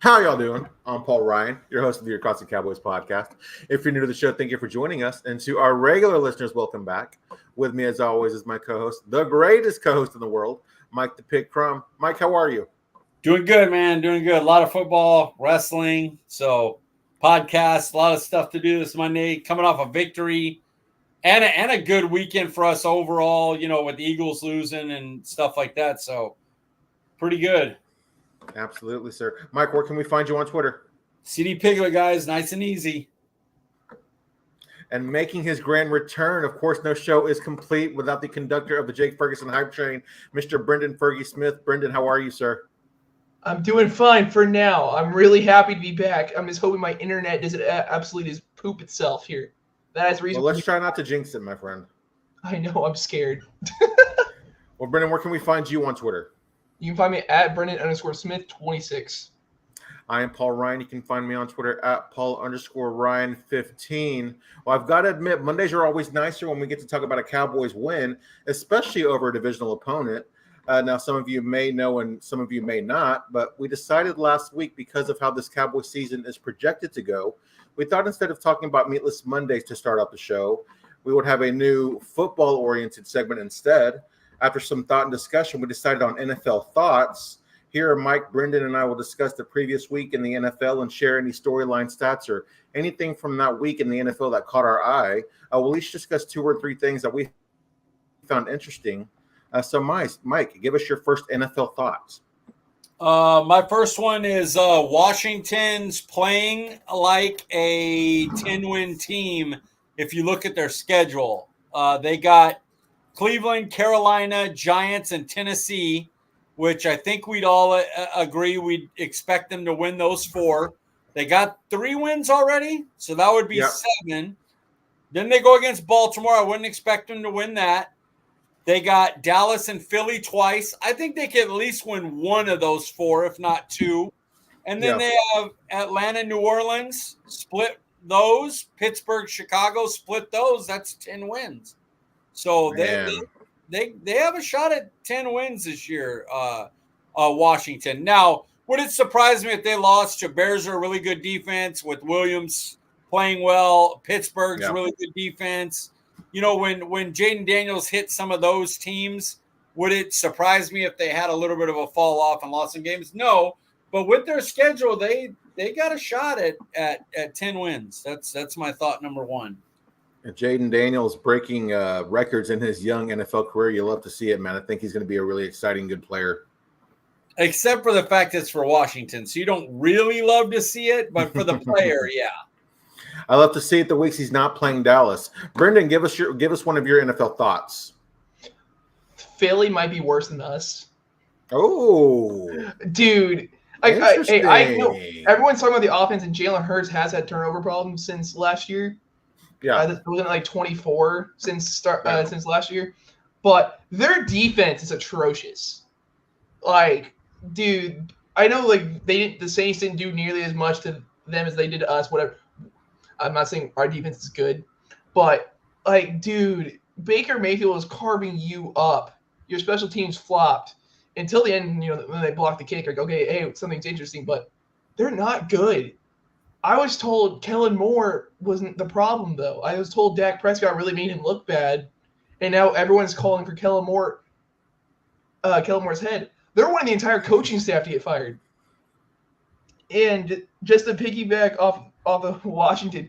How y'all doing? I'm Paul Ryan, your host of the Constant Cowboys podcast. If you're new to the show, thank you for joining us. And to our regular listeners, welcome back. With me, as always, is my co-host, the greatest co-host in the world, Mike the Pig Crumb. Mike, how are you? Doing good, man. Doing good. A lot of football, wrestling, so podcasts, a lot of stuff to do this Monday. Coming off a victory and a good weekend for us overall, with the Eagles losing and stuff like that. So pretty good. Absolutely, sir. Mike, where can we find you on Twitter? CD Piglet, guys, nice and easy. And making his grand return, of course, no show is complete without the conductor of the Jake Ferguson Hype Train, Mr. Brenden Fergie Smith. Brenden, how are you, sir? I'm doing fine for now. I'm really happy to be back. I'm just hoping my internet doesn't absolutely just poop itself here. That is the reason. Well, let's try not to jinx it, my friend. I know, I'm scared. Well, Brenden, where can we find you on Twitter? You can find me at Brenden_Smith26. I am Paul Ryan. You can find me on Twitter at Paul_Ryan15. Well, I've got to admit, Mondays are always nicer when we get to talk about a Cowboys win, especially over a divisional opponent. Now, some of you may know and some of you may not, but we decided last week, because of how this Cowboys season is projected to go, we thought instead of talking about Meatless Mondays to start off the show, we would have a new football-oriented segment instead. After some thought and discussion, we decided on NFL thoughts. Here, Mike, Brenden, and I will discuss the previous week in the NFL and share any storyline stats or anything from that week in the NFL that caught our eye. We'll each discuss 2 or 3 things that we found interesting. So, Mike, give us your first NFL thoughts. My first one is Washington's playing like a 10-win team. If you look at their schedule, they got Cleveland, Carolina, Giants, and Tennessee, which I think we'd all agree we'd expect them to win those 4. They got 3 wins already, so that would be 7. Then they go against Baltimore. I wouldn't expect them to win that. They got Dallas and Philly twice. I think they could at least win 1 of those 4, if not 2. And then they have Atlanta, New Orleans, split those. Pittsburgh, Chicago, split those. That's 10 wins. So they have a shot at 10 wins this year, Washington. Now, would it surprise me if they lost to Bears, are a really good defense with Williams playing well? Pittsburgh's a really good defense. When Jaden Daniels hit some of those teams, would it surprise me if they had a little bit of a fall off and lost some games? No, but with their schedule, they got a shot at 10 wins. That's my thought number 1. Jaden Daniels breaking records in his young NFL career. You love to see it, man. I think he's going to be a really exciting, good player. Except for the fact it's for Washington, so you don't really love to see it, but for the player, yeah. I love to see it the weeks he's not playing Dallas. Brenden, give us one of your NFL thoughts. Philly might be worse than us. Oh, dude. I know everyone's talking about the offense, and Jalen Hurts has had turnover problems since last year. Yeah, it wasn't like 24 since last year, but their defense is atrocious. Like, dude, I know the Saints didn't do nearly as much to them as they did to us. Whatever. I'm not saying our defense is good, but dude, Baker Mayfield was carving you up. Your special teams flopped until the end. When they blocked the kick, okay, hey, something's interesting, but they're not good. I was told Kellen Moore wasn't the problem, though. I was told Dak Prescott really made him look bad, and now everyone's calling for Kellen Moore's head. They're wanting the entire coaching staff to get fired. And just to piggyback off of Washington,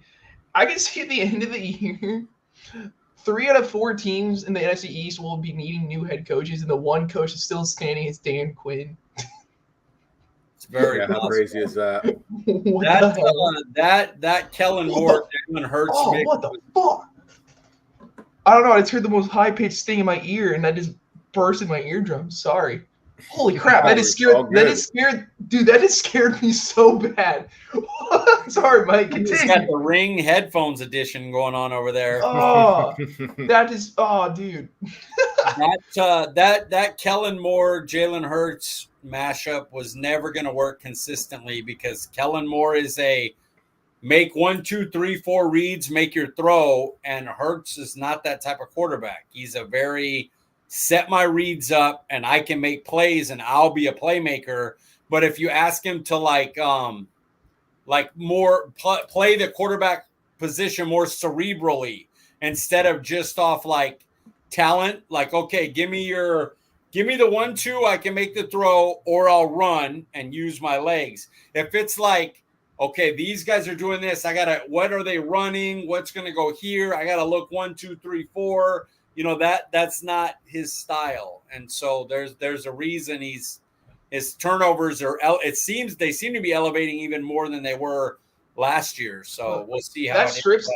I can see at the end of the year, 3 out of 4 teams in the NFC East will be needing new head coaches, and the one coach is still standing is Dan Quinn. Very how crazy is that? that Kellen Moore, Jalen Hurts. Oh, what the fuck? I don't know. I just heard the most high-pitched sting in my ear, and that just burst in my eardrums. Sorry. Holy crap! That just scared me so bad. Sorry, Mike. Continue. He's got the Ring headphones edition going on over there. Oh, that is. Oh, dude. that Kellen Moore, Jalen Hurts mashup was never going to work consistently because Kellen Moore is a make 1, 2, 3, 4 reads, make your throw, and Hurts is not that type of quarterback. He's a very set my reads up and I can make plays and I'll be a playmaker. But if you ask him to more play the quarterback position more cerebrally instead of just off like talent, like, okay, give me the 1-2, I can make the throw, or I'll run and use my legs. If it's like, okay, these guys are doing this, what are they running? What's going to go here? I got to look 1, 2, 3, 4. That's not his style. And so there's a reason his turnovers they seem to be elevating even more than they were last year. So we'll see how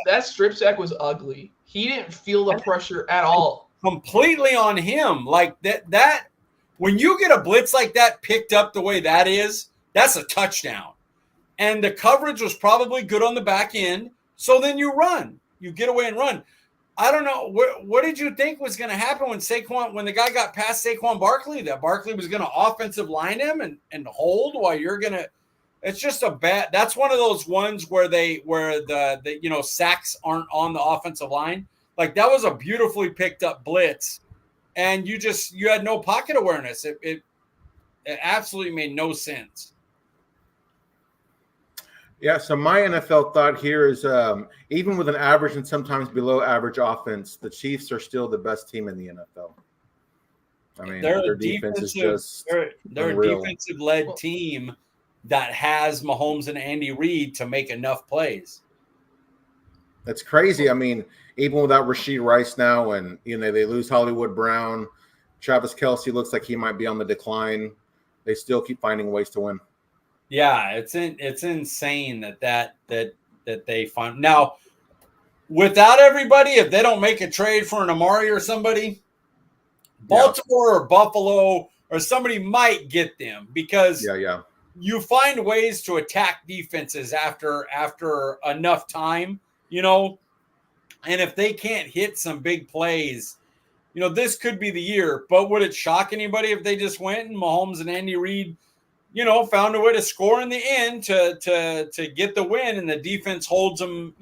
that strip sack was ugly. He didn't feel the pressure at all. Completely on him. Like that when you get a blitz like that picked up the way that is, that's a touchdown. And the coverage was probably good on the back end. So then you run. You get away and run. I don't know. What did you think was going to happen when the guy got past Saquon Barkley, that Barkley was going to offensive line him and hold while you're going to – it's just that's one of those ones where the sacks aren't on the offensive line. Like, that was a beautifully picked up blitz, and you had no pocket awareness. It absolutely made no sense. Yeah, so my NFL thought here is even with an average and sometimes below average offense, the Chiefs are still the best team in the NFL. I mean, their defense is just they're a defensive-led team that has Mahomes and Andy Reid to make enough plays. That's crazy. I mean, even without Rashee Rice now, and they lose Hollywood Brown, Travis Kelce looks like he might be on the decline. They still keep finding ways to win. Yeah, it's insane that they find now. Without everybody, if they don't make a trade for an Amari or somebody, Baltimore or Buffalo or somebody might get them, because you find ways to attack defenses after enough time, and if they can't hit some big plays, this could be the year. But would it shock anybody if they just went and Mahomes and Andy Reid, found a way to score in the end to get the win, and the defense holds them,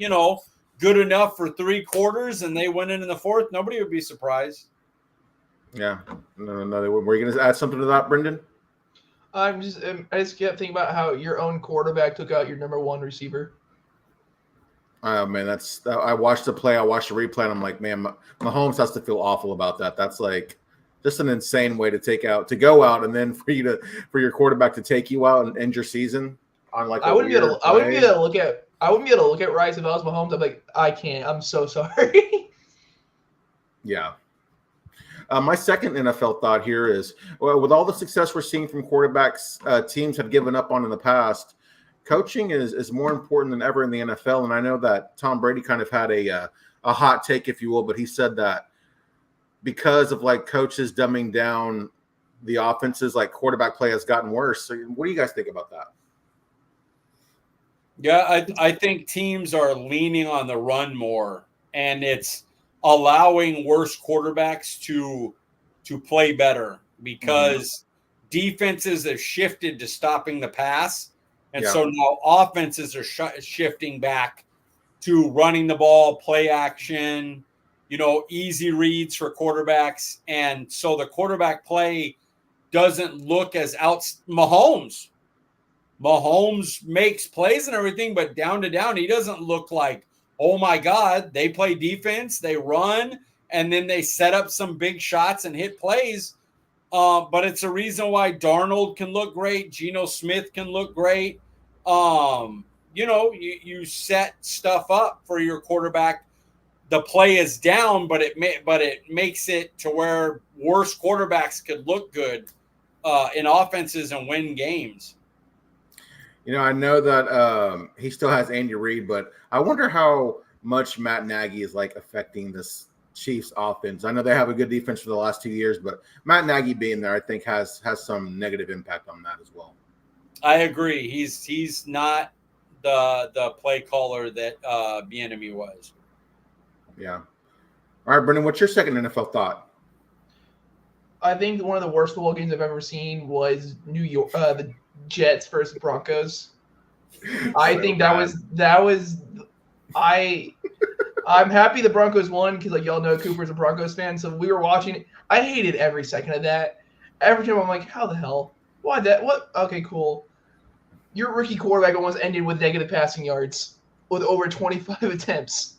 good enough for 3 quarters, and they win it in the 4th? Nobody would be surprised. Yeah. No. Were you going to add something to that, Brenden? I just kept thinking about how your own quarterback took out your number 1 receiver. Oh, man, I watched the play. I watched the replay, and I'm like, man, Mahomes has to feel awful about that. That's like just an insane way to go out, and then for your quarterback to take you out and end your season on like. I wouldn't be able to look at Rice if I was Mahomes. I'm like, I can't. I'm so sorry. Yeah. My second NFL thought here is, with all the success we're seeing from quarterbacks, teams have given up on in the past. Coaching is more important than ever in the NFL, and I know that Tom Brady kind of had a hot take, if you will, but he said that because of like coaches dumbing down the offenses, like quarterback play has gotten worse. So what do you guys think about that? Yeah, I think teams are leaning on the run more, and it's allowing worse quarterbacks to play better, because defenses have shifted to stopping the pass. And so now offenses are shifting back to running the ball, play action, easy reads for quarterbacks. And so the quarterback play doesn't look as Mahomes makes plays and everything, but down to down, he doesn't look like, oh my God, they play defense, they run, and then they set up some big shots and hit plays. But it's a reason why Darnold can look great. Geno Smith can look great. You set stuff up for your quarterback. The play is down, but it makes it to where worse quarterbacks could look good in offenses and win games. I know that he still has Andy Reid, but I wonder how much Matt Nagy is like affecting this Chiefs offense. I know they have a good defense for the last 2 years, but Matt Nagy being there, I think has some negative impact on that as well. I agree. He's not the play caller that Bieniemy was. Yeah. All right, Brenden, what's your second NFL thought? I think one of the worst football games I've ever seen was New York, the Jets versus Broncos. I think that was. I'm happy the Broncos won because, like, y'all know, Cooper's a Broncos fan, so we were watching it. I hated every second of that. Every time I'm like, how the hell? Why that? What? Okay, cool. Your rookie quarterback almost ended with negative passing yards with over 25 attempts.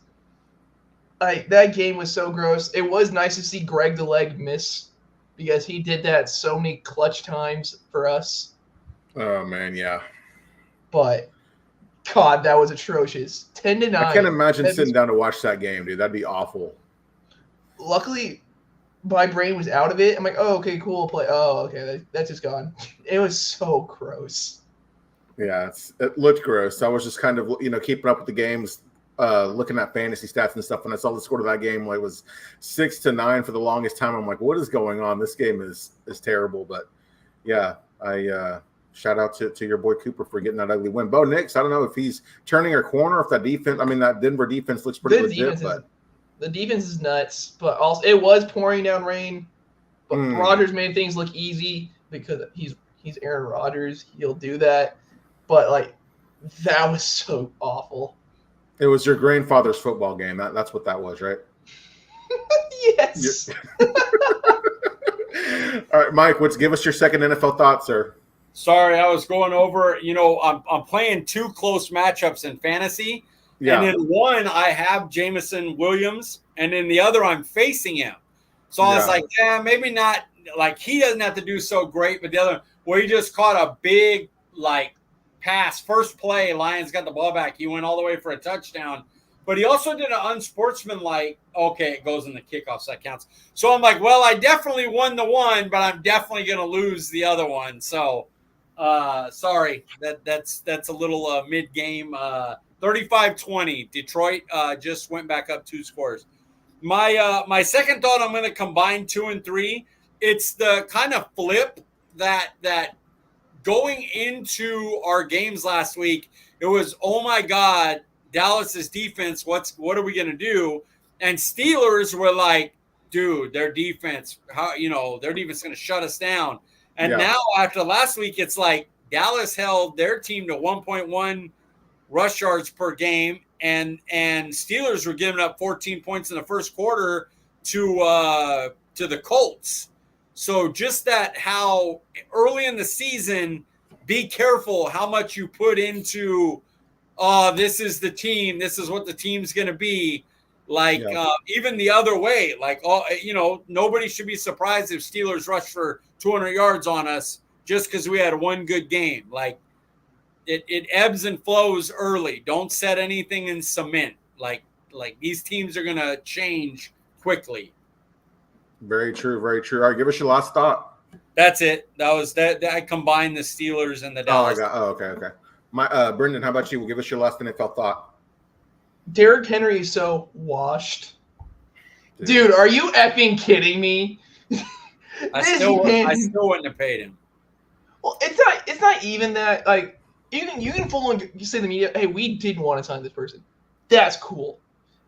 Like, that game was so gross. It was nice to see Greg the Leg miss because he did that so many clutch times for us. Oh man, yeah. But God, that was atrocious. 10-9. I can't imagine sitting down to watch that game, dude. That'd be awful. Luckily, my brain was out of it. I'm like, oh, okay, cool, play. Oh, okay, that's just gone. It was so gross. Yeah, it looked gross. I was just kind of, keeping up with the games, looking at fantasy stats and stuff. When I saw the score of that game, it was 6-9 for the longest time. I'm like, what is going on? This game is terrible. But yeah, I shout out to your boy Cooper for getting that ugly win. Bo Nix, I don't know if he's turning a corner, if that defense. I mean, that Denver defense looks pretty legit. The defense is nuts, but also it was pouring down rain. But Rodgers made things look easy because he's Aaron Rodgers. He'll do that. But like, that was so awful. It was your grandfather's football game. That's what that was, right? Yes. All right, Mike, give us your second NFL thought, sir. Sorry, I was going over. I'm playing two close matchups in fantasy. Yeah. And in one, I have Jameson Williams, and in the other, I'm facing him. So I was like, maybe not. Like, he doesn't have to do so great, but the other, where he just caught a big, pass. First play, Lions got the ball back. He went all the way for a touchdown. But he also did an unsportsmanlike, okay, it goes in the kickoff, so that counts. So I'm like, well, I definitely won the one, but I'm definitely going to lose the other one. So, sorry, that's a little mid-game. 35-20. Detroit just went back up 2 scores. My second thought, I'm going to combine 2 and 3. It's the kind of flip that going into our games last week, it was, oh my God, Dallas's defense, what are we going to do? And Steelers were like, dude, their defense, their defense is going to shut us down. And now after last week, it's like Dallas held their team to 1.1 rush yards per game, and Steelers were giving up 14 points in the first quarter to the Colts. So just that, how early in the season, be careful how much you put into, this is the team, this is what the team's going to be. Even the other way, nobody should be surprised if Steelers rush for 200 yards on us just because we had one good game. It ebbs and flows early. Don't set anything in cement. Like these teams are going to change quickly. Very true. Very true. All right, give us your last thought. That's it. That was that. I combined the Steelers and the Dallas. Okay. Brenden, how about you? Give us your last NFL thought. Derrick Henry is so washed. Dude, are you effing kidding me? I still wouldn't have paid him. Well, it's not even that. Like, you can full on say to the media, hey, we didn't want to sign this person. That's cool.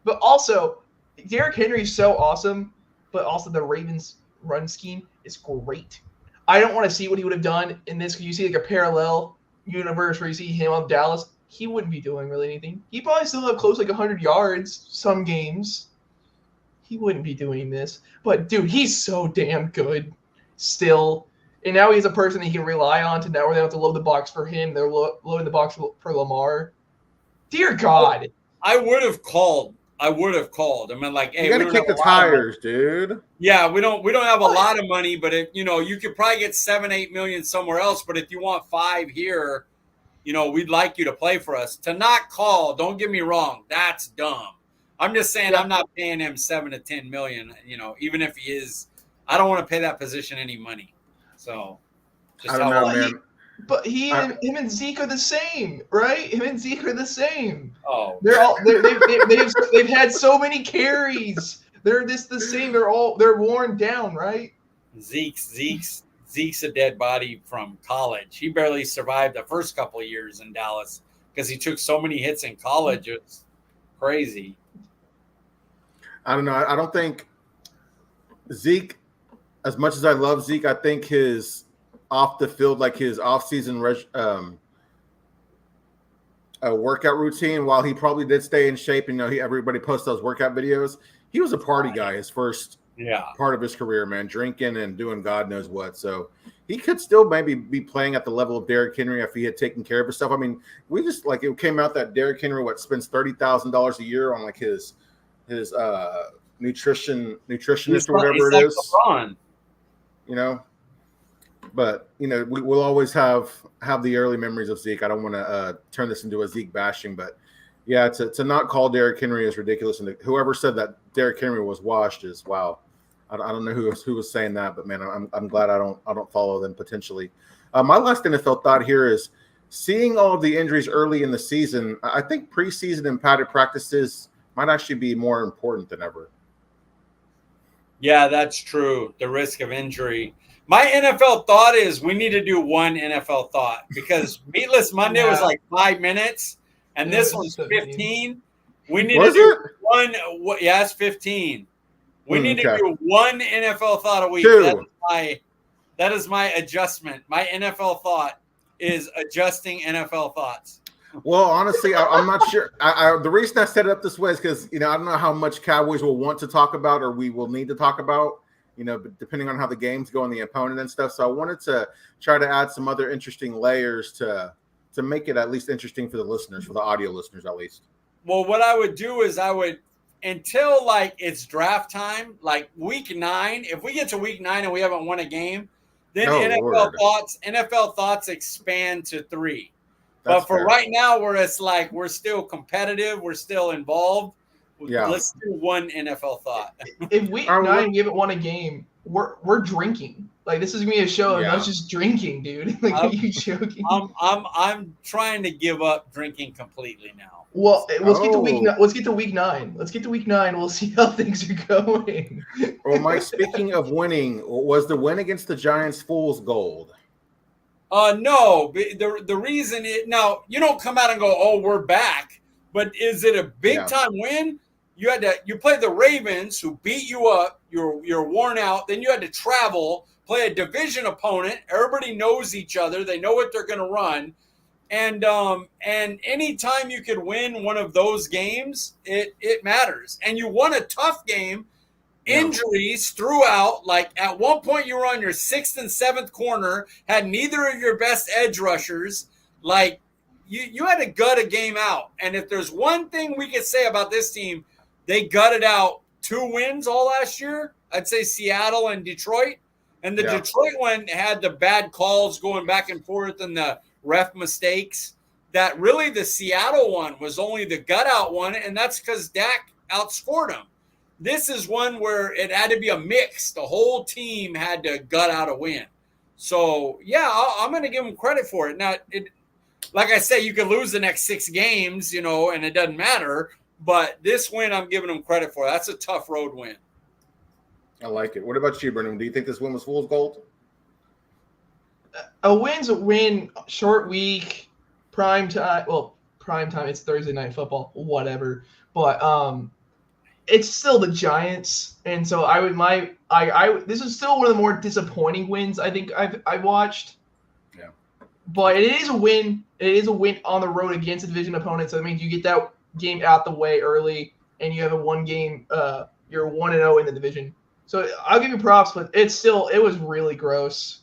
But also, Derrick Henry is so awesome. But also the Ravens' run scheme is great. I don't want to see what he would have done in this, because you see a parallel universe where you see him on Dallas. He wouldn't be doing really anything. He probably still have close 100 yards some games. He wouldn't be doing this. But, dude, he's so damn good still. And now he's a person that he can rely on to now where they don't have to load the box for him. They're loading the box for Lamar. Dear God. I would have called. I mean, hey, you gotta kick the tires, dude. Yeah, we don't have a lot of money, but if you could probably get 7-8 million somewhere else. But if you want 5 here, we'd like you to play for us. To not call, don't get me wrong, that's dumb. I'm just saying, I'm not paying him 7 to 10 million. Even if he is, I don't want to pay that position any money. So, I don't know, man. But him and Zeke are the same, right? Him and Zeke are the same. Oh, they've had so many carries. They're just the same. They're worn down, right? Zeke's a dead body from college. He barely survived the first couple of years in Dallas because he took so many hits in college. It's crazy. I don't know. I don't think Zeke, as much as I love Zeke, I think his off the field, his off-season workout routine, while he probably did stay in shape, everybody posts those workout videos, he was a party guy his first part of his career, man, drinking and doing God knows what. So he could still maybe be playing at the level of Derrick Henry if he had taken care of himself. I mean, we just like it came out that Derrick Henry spends $30,000 a year on like his nutritionist or whatever it is. LeBron. You know, but you know we'll always have the early memories of Zeke. I don't want to turn this into a Zeke bashing, but yeah, to not call Derrick Henry is ridiculous. And whoever said that Derrick Henry was washed is wow. I don't know who was saying that, but man, I'm glad I don't follow them potentially. My last NFL thought here is seeing all of the injuries early in the season. I think preseason and padded practices might actually be more important than ever. Yeah, that's true. The risk of injury. My NFL thought is we need to do one NFL thought because Meatless Monday was like 5 minutes, and this one's 15. We need to do one. Yeah, it's 15. We need to do one NFL thought a week. That is my adjustment. My NFL thought is adjusting NFL thoughts. Well, honestly, I'm not sure. The reason I set it up this way is because, I don't know how much Cowboys will want to talk about or we will need to talk about, depending on how the games go and the opponent and stuff. So I wanted to try to add some other interesting layers to make it at least interesting for the listeners, for the audio listeners at least. Well, what I would do is until like it's draft time, like week 9, if we get to week 9 and we haven't won a game, then NFL thoughts expand to 3. But for right now, where it's like we're still competitive, we're still involved. Yeah. Let's do one NFL thought. If week 9 we haven't won a game, we're drinking. Like this is gonna be a show of us just drinking, dude. Like are you joking? I'm trying to give up drinking completely now. Well, let's get to week 9. Let's get to week 9. Let's get to week 9. We'll see how things are going. Well, Mike, speaking of winning, was the win against the Giants fool's gold? No. The reason now you don't come out and go, "Oh, we're back," but is it a big time win? You played the Ravens, who beat you up. You're worn out. Then you had to travel, play a division opponent. Everybody knows each other. They know what they're going to run. And anytime you could win one of those games, it matters. And you won a tough game. Injuries throughout. Like at one point, you were on your 6th and 7th corner, had neither of your best edge rushers. Like you had to gut a game out. And if there's one thing we could say about this team, they gutted out 2 wins all last year. I'd say Seattle and Detroit. And the Detroit one had the bad calls going back and forth and the ref mistakes. That really the Seattle one was only the gut out one, and that's because Dak outscored him. This is one where it had to be a mix. The whole team had to gut out a win. So, I'm going to give them credit for it. Now, like I say, you could lose the next 6 games, and it doesn't matter. But this win, I'm giving them credit for. That's a tough road win. I like it. What about you, Brenden? Do you think this win was fool's gold? A win's a win. Short week, prime time. Well, prime time. It's Thursday night football, whatever. But it's still the Giants, and so this is still one of the more disappointing wins I think I've watched. Yeah. But it is a win. It is a win on the road against a division opponent. So that means you get that game out the way early, and you have a 1 game. You're 1-0 in the division. So I'll give you props, but it was really gross.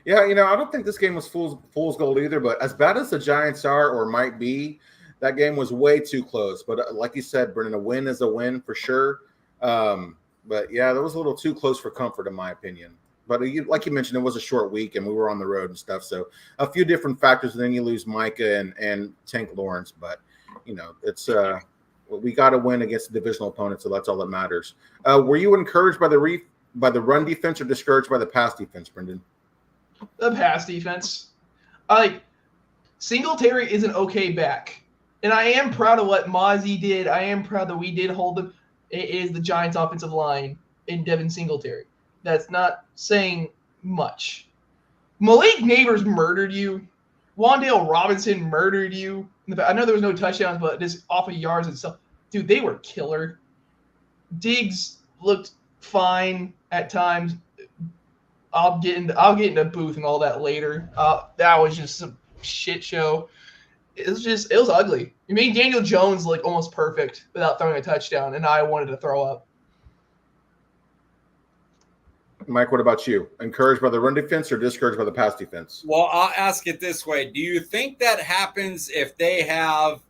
Yeah, I don't think this game was fool's gold either. But as bad as the Giants are or might be, that game was way too close. But like you said, Brenden, a win is a win for sure. But yeah, that was a little too close for comfort, in my opinion. But like you mentioned, it was a short week, and we were on the road and stuff. So a few different factors. And then you lose Micah and Tank Lawrence. But it's we got to win against a divisional opponent, so that's all that matters. Were you encouraged by the run defense or discouraged by the pass defense, Brenden? The pass defense. Singletary is an okay back. And I am proud of what Mozzie did. I am proud that we did hold him. It is the Giants' offensive line in Devin Singletary. That's not saying much. Malik Neighbors murdered you. Wan'Dale Robinson murdered you. I know there was no touchdowns, but just off of yards and stuff. Dude, they were killer. Diggs looked fine at times. I'll get into booth and all that later. That was just a shit show. It was ugly. You made Daniel Jones look almost perfect without throwing a touchdown, and I wanted to throw up. Mike, what about you? Encouraged by the run defense or discouraged by the pass defense? Well, I'll ask it this way. Do you think that happens if they have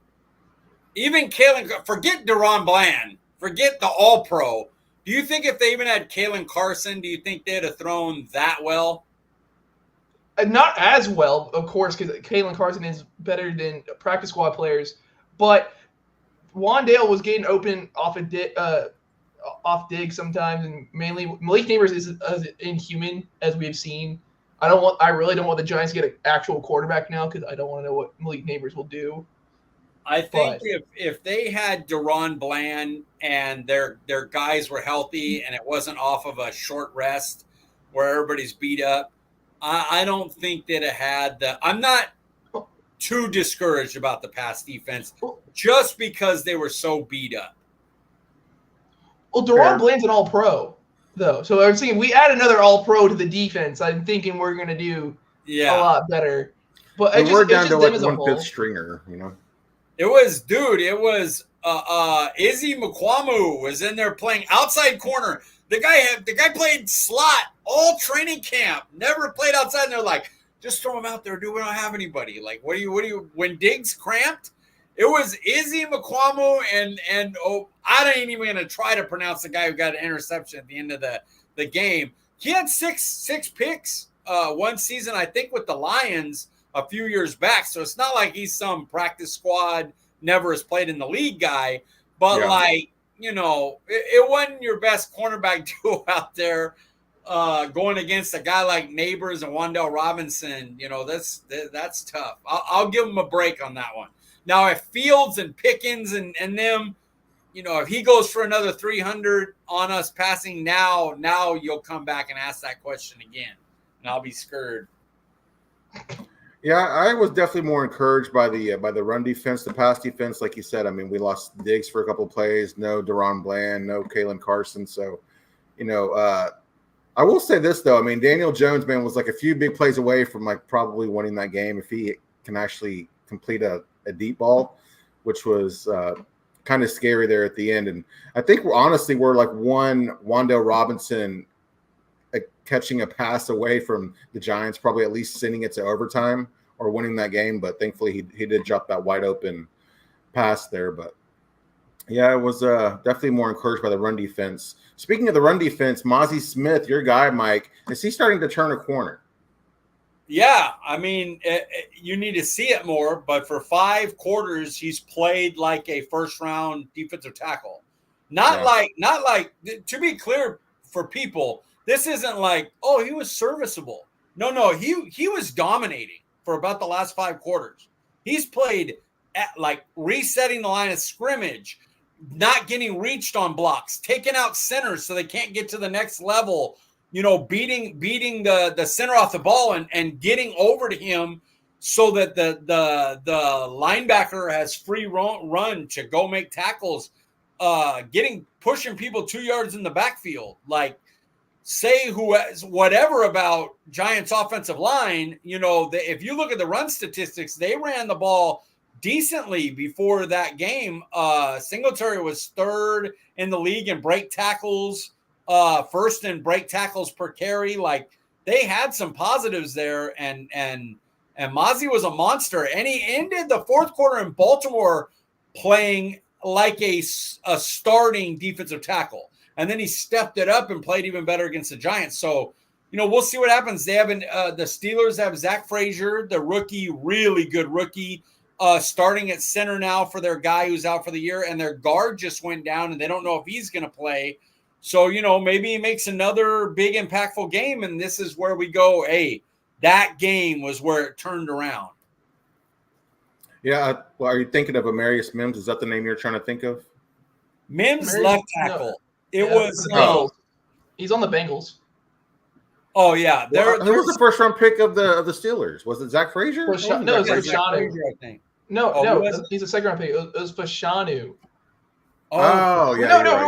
even Kalen, forget Deron Bland, forget the All-Pro. Do you think if they even had Kalen Carson, do you think they'd have thrown that well? Not as well, of course, because Kalen Carson is better than practice squad players. But Wandale was getting open off dig sometimes, and mainly Malik Neighbors is as inhuman as we've seen. I really don't want the Giants to get an actual quarterback now because I don't want to know what Malik Neighbors will do. I think if they had Deron Bland and their guys were healthy and it wasn't off of a short rest where everybody's beat up, I don't think they'd have had the – I'm not too discouraged about the pass defense just because they were so beat up. Well, Deron Bland's an all-pro, though. So I'm saying we add another all-pro to the defense. I'm thinking we're going to do a lot better. But we're down to like one fifth stringer, you know. It was Izzy McQuamu was in there playing outside corner. The guy played slot all training camp, never played outside. And they're like, just throw him out there, dude. We don't have anybody. Like, what do you? When Diggs cramped, it was Izzy McQuamu and I ain't even gonna try to pronounce the guy who got an interception at the end of the game. He had six picks one season, I think, with the Lions a few years back. So it's not like he's some practice squad, never has played in the league guy, but it wasn't your best cornerback duo out there going against a guy like Neighbors and Wan'Dale Robinson. You know, that's tough. I'll give him a break on that one. Now, if Fields and Pickens and them, you know, if he goes for another 300 on us passing now you'll come back and ask that question again, and I'll be scared. Yeah, I was definitely more encouraged by the run defense, the pass defense. Like you said, I mean, we lost Diggs for a couple of plays, no Deron Bland, no Kalen Carson. So, you know, I will say this, though. I mean, Daniel Jones, man, was like a few big plays away from like probably winning that game if he can actually complete a deep ball, which was kind of scary there at the end. And I think we're like one Wan'Dale Robinson catching a pass away from the Giants, probably at least sending it to overtime or winning that game. But thankfully he did drop that wide open pass there. But yeah, it was definitely more encouraged by the run defense. Speaking of the run defense, Mozzie Smith, your guy, Mike, is he starting to turn a corner? Yeah, I mean, you need to see it more, but for 5 quarters, he's played like a first-round defensive tackle. Not like, to be clear for people, this isn't like, oh, he was serviceable. No, he was dominating for about the last 5 quarters. He's played at like resetting the line of scrimmage, not getting reached on blocks, taking out centers so they can't get to the next level, you know, beating the center off the ball and getting over to him so that the linebacker has free run to go make tackles, pushing people 2 yards in the backfield. Like, say whatever about Giants offensive line, you know, if you look at the run statistics, they ran the ball decently before that game. Singletary was 3rd in the league in break tackles, 1st in break tackles per carry. Like, they had some positives there, and Mozzie was a monster, and he ended the 4th quarter in Baltimore playing like a starting defensive tackle. And then he stepped it up and played even better against the Giants. So, you know, we'll see what happens. They have the Steelers have Zach Frazier, the rookie, really good rookie, starting at center now for their guy who's out for the year. And their guard just went down, and they don't know if he's going to play. So, you know, maybe he makes another big impactful game. And this is where we go, hey, that game was where it turned around. Yeah. Well, are you thinking of Amarius Mims? Is that the name you're trying to think of? Mims left tackle. No. He's on the Bengals. Oh yeah, who was the first round pick of the Steelers? Was it Zach Frazier? No, it was Fashanu. I think. No, he's a 2nd round pick. It was Fashanu. Oh yeah.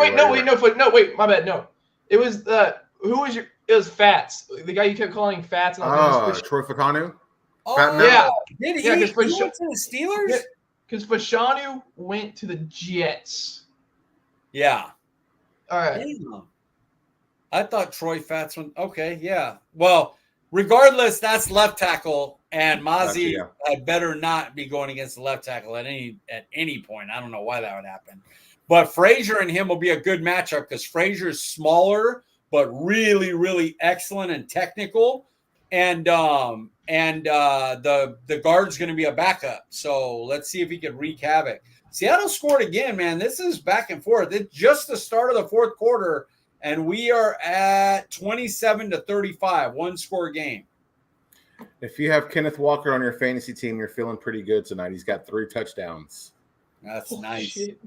Wait, my bad. No, it was it was Fats, the guy you kept calling Fats. Troy Fakanu. Oh yeah, did he? He went to the Steelers because Fashanu went to the Jets. Yeah. All right. I thought Troy Fatsman. Okay, yeah. Well, regardless, that's left tackle, and Mozzie had better not be going against the left tackle at any point. I don't know why that would happen. But Frazier and him will be a good matchup because Frazier is smaller, but really, really excellent and technical. And the guard's going to be a backup. So let's see if he can wreak havoc. Seattle scored again, man. This is back and forth. It's just the start of the fourth quarter, and we are at 27-35, one-score game. If you have Kenneth Walker on your fantasy team, you're feeling pretty good tonight. He's got 3 touchdowns. That's nice. Shit.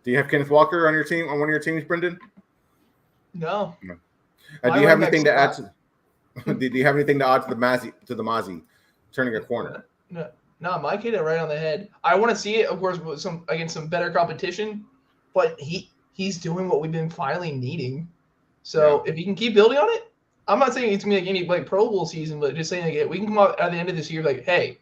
Do you have Kenneth Walker on your team, on one of your teams, Brenden? No. Do you have anything to add to? Do you have anything to add to the Mozzie turning a corner? No, Mike hit it right on the head. I want to see it, of course, with against some better competition, but he's doing what we've been finally needing. So if he can keep building on it, I'm not saying it's gonna be like any like Pro Bowl season, but just saying like we can come out at the end of this year like, hey,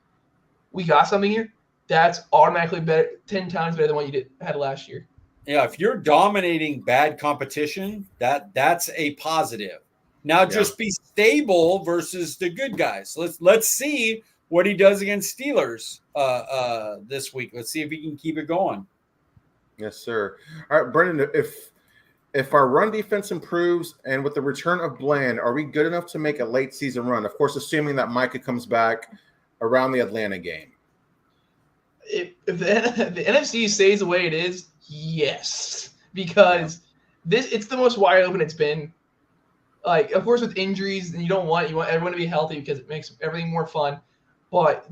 we got something here that's automatically better, 10 times better than what you had last year. Yeah, if you're dominating bad competition, that's a positive. Now just be stable versus the good guys. Let's see what he does against Steelers this week. Let's see if he can keep it going. Yes, sir. All right, Brenden, if our run defense improves and with the return of Bland, are we good enough to make a late season run? Of course, assuming that Micah comes back around the Atlanta game. If the NFC stays the way it is, yes. Because it's the most wide open it's been. Like, of course, with injuries, you want everyone to be healthy because it makes everything more fun. But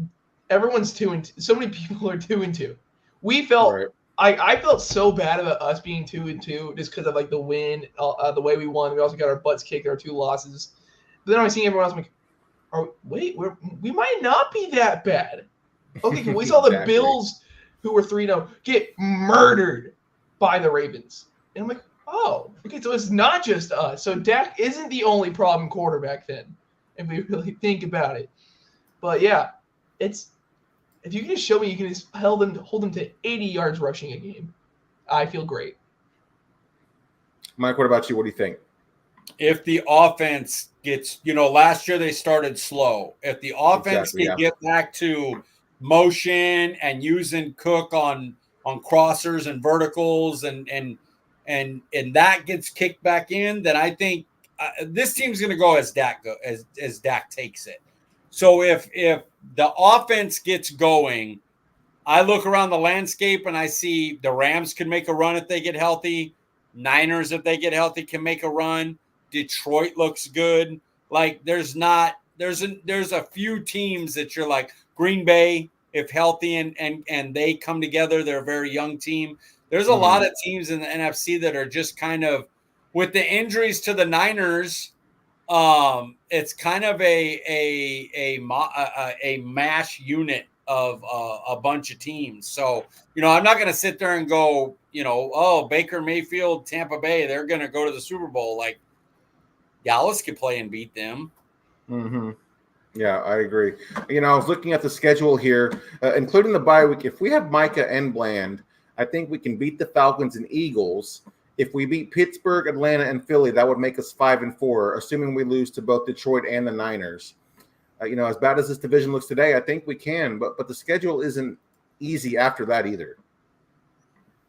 everyone's 2-2. So many people are 2-2. We felt I felt so bad about us being 2-2 just because of like the win, the way we won. We also got our butts kicked, our 2 losses. But then I was seeing everyone else I'm like, we might not be that bad. Okay, we saw the Bills, who were 3-0, get murdered by the Ravens, and I'm like, oh, okay, so it's not just us. So Dak isn't the only problem quarterback then, if we really think about it. But yeah, if you can just show me you can just hold them to 80 yards rushing a game, I feel great. Mike, what about you? What do you think? If the offense gets, last year they started slow. If the offense can get back to motion and using Cook on crossers and verticals and that gets kicked back in, then I think this team's going to go as Dak takes it. So if the offense gets going, I look around the landscape and I see the Rams can make a run if they get healthy. Niners, if they get healthy, can make a run. Detroit looks good. Like there's a few teams that you're like Green Bay, if healthy and they come together, they're a very young team. There's a lot of teams in the NFC that are just kind of, with the injuries to the Niners, it's kind of a mash unit of a bunch of teams. So, I'm not going to sit there and go, Baker Mayfield, Tampa Bay, they're going to go to the Super Bowl. Like Dallas could play and beat them. Mm-hmm. Yeah, I agree. I was looking at the schedule here, including the bye week. If we have Micah and Bland, I think we can beat the Falcons and Eagles. If we beat Pittsburgh, Atlanta, and Philly, that would make us 5-4, assuming we lose to both Detroit and the Niners. As bad as this division looks today, I think we can, but the schedule isn't easy after that either.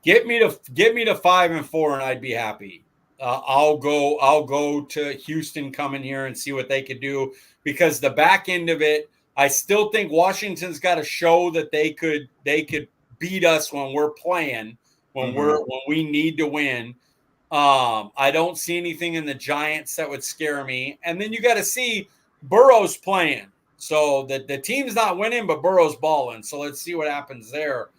Get me to 5-4, and I'd be happy. I'll go to Houston coming here and see what they could do, because the back end of it, I still think Washington's got to show that they could beat us when we're playing, when we need to win. I don't see anything in the Giants that would scare me. And then you got to see Burrow's playing. So the team's not winning, but Burrow's balling. So let's see what happens there.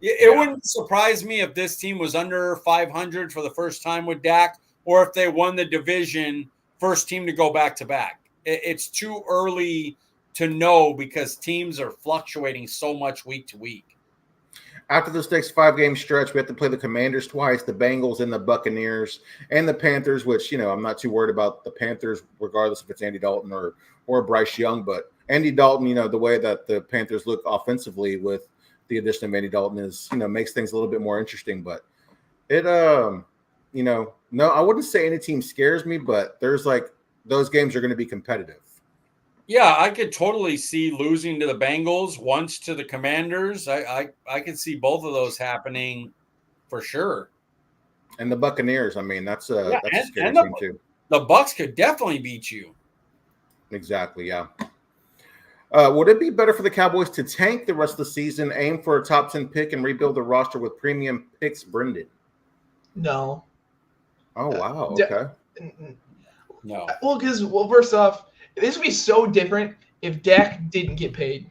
It wouldn't surprise me if this team was under 500 for the first time with Dak, or if they won the division, first team to go back-to-back. It's too early to know because teams are fluctuating so much week to week. After this next 5-game stretch, we have to play the Commanders twice, the Bengals and the Buccaneers, and the Panthers, which, I'm not too worried about the Panthers, regardless if it's Andy Dalton or Bryce Young. But Andy Dalton, the way that the Panthers look offensively with the addition of Andy Dalton is, makes things a little bit more interesting. But no, I wouldn't say any team scares me, but there's like those games are going to be competitive. Yeah, I could totally see losing to the Bengals, once to the Commanders. I could see both of those happening for sure. And the Buccaneers, I mean, that's a scary team too. The Bucks could definitely beat you. Exactly, yeah. Would it be better for the Cowboys to tank the rest of the season, aim for a top 10 pick, and rebuild the roster with premium picks, Brenden? No. Oh, wow. Okay. No. Well, first off, this would be so different if Dak didn't get paid.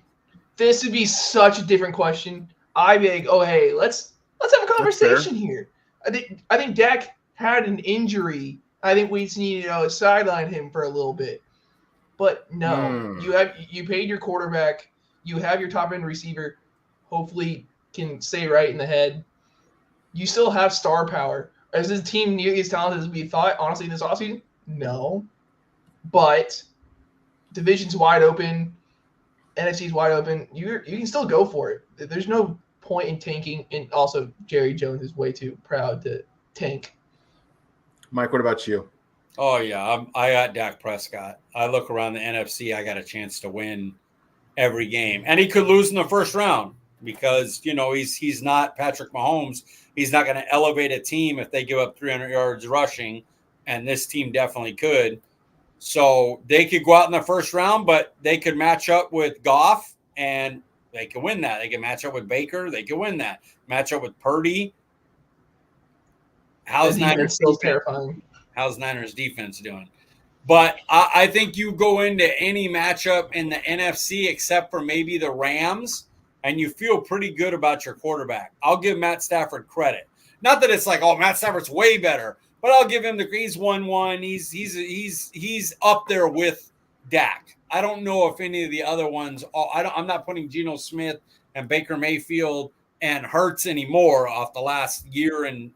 This would be such a different question. I'd be like, oh, hey, let's have a conversation here. I think Dak had an injury. I think we just need to sideline him for a little bit. But no, you paid your quarterback. You have your top end receiver. Hopefully, can stay right in the head. You still have star power. Is this team nearly as talented as we thought? Honestly, this offseason, no. But division's wide open. NFC's wide open. You can still go for it. There's no point in tanking. And also, Jerry Jones is way too proud to tank. Mike, what about you? Oh, yeah. I got Dak Prescott. I look around the NFC, I got a chance to win every game. And he could lose in the first round because, he's not Patrick Mahomes. He's not going to elevate a team if they give up 300 yards rushing, and this team definitely could. So they could go out in the first round, but they could match up with Goff, and they could win that. They could match up with Baker. They could win that. Match up with Purdy. How's Niners still terrifying? How's Niners defense doing? But I think you go into any matchup in the NFC except for maybe the Rams, and you feel pretty good about your quarterback. I'll give Matt Stafford credit. Not that it's like, oh, Matt Stafford's way better, but I'll give him he's 1-1. He's up there with Dak. I don't know if any of the other ones. I'm not putting Geno Smith and Baker Mayfield and Hurts anymore off the last year and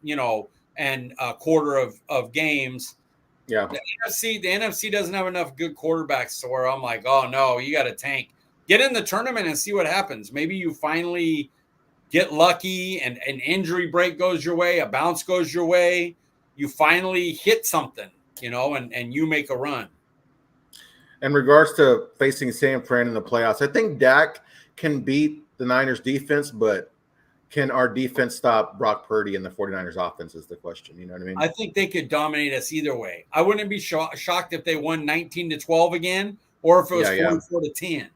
a quarter of games. Yeah. The NFC doesn't have enough good quarterbacks to where I'm like, oh no, you got to tank. Get in the tournament and see what happens. Maybe you finally get lucky and an injury break goes your way, a bounce goes your way. You finally hit something, and you make a run. In regards to facing San Fran in the playoffs, I think Dak can beat the Niners defense, but can our defense stop Brock Purdy and the 49ers offense is the question. You know what I mean? I think they could dominate us either way. I wouldn't be shocked if they won 19-12 again, or if it was 44-10.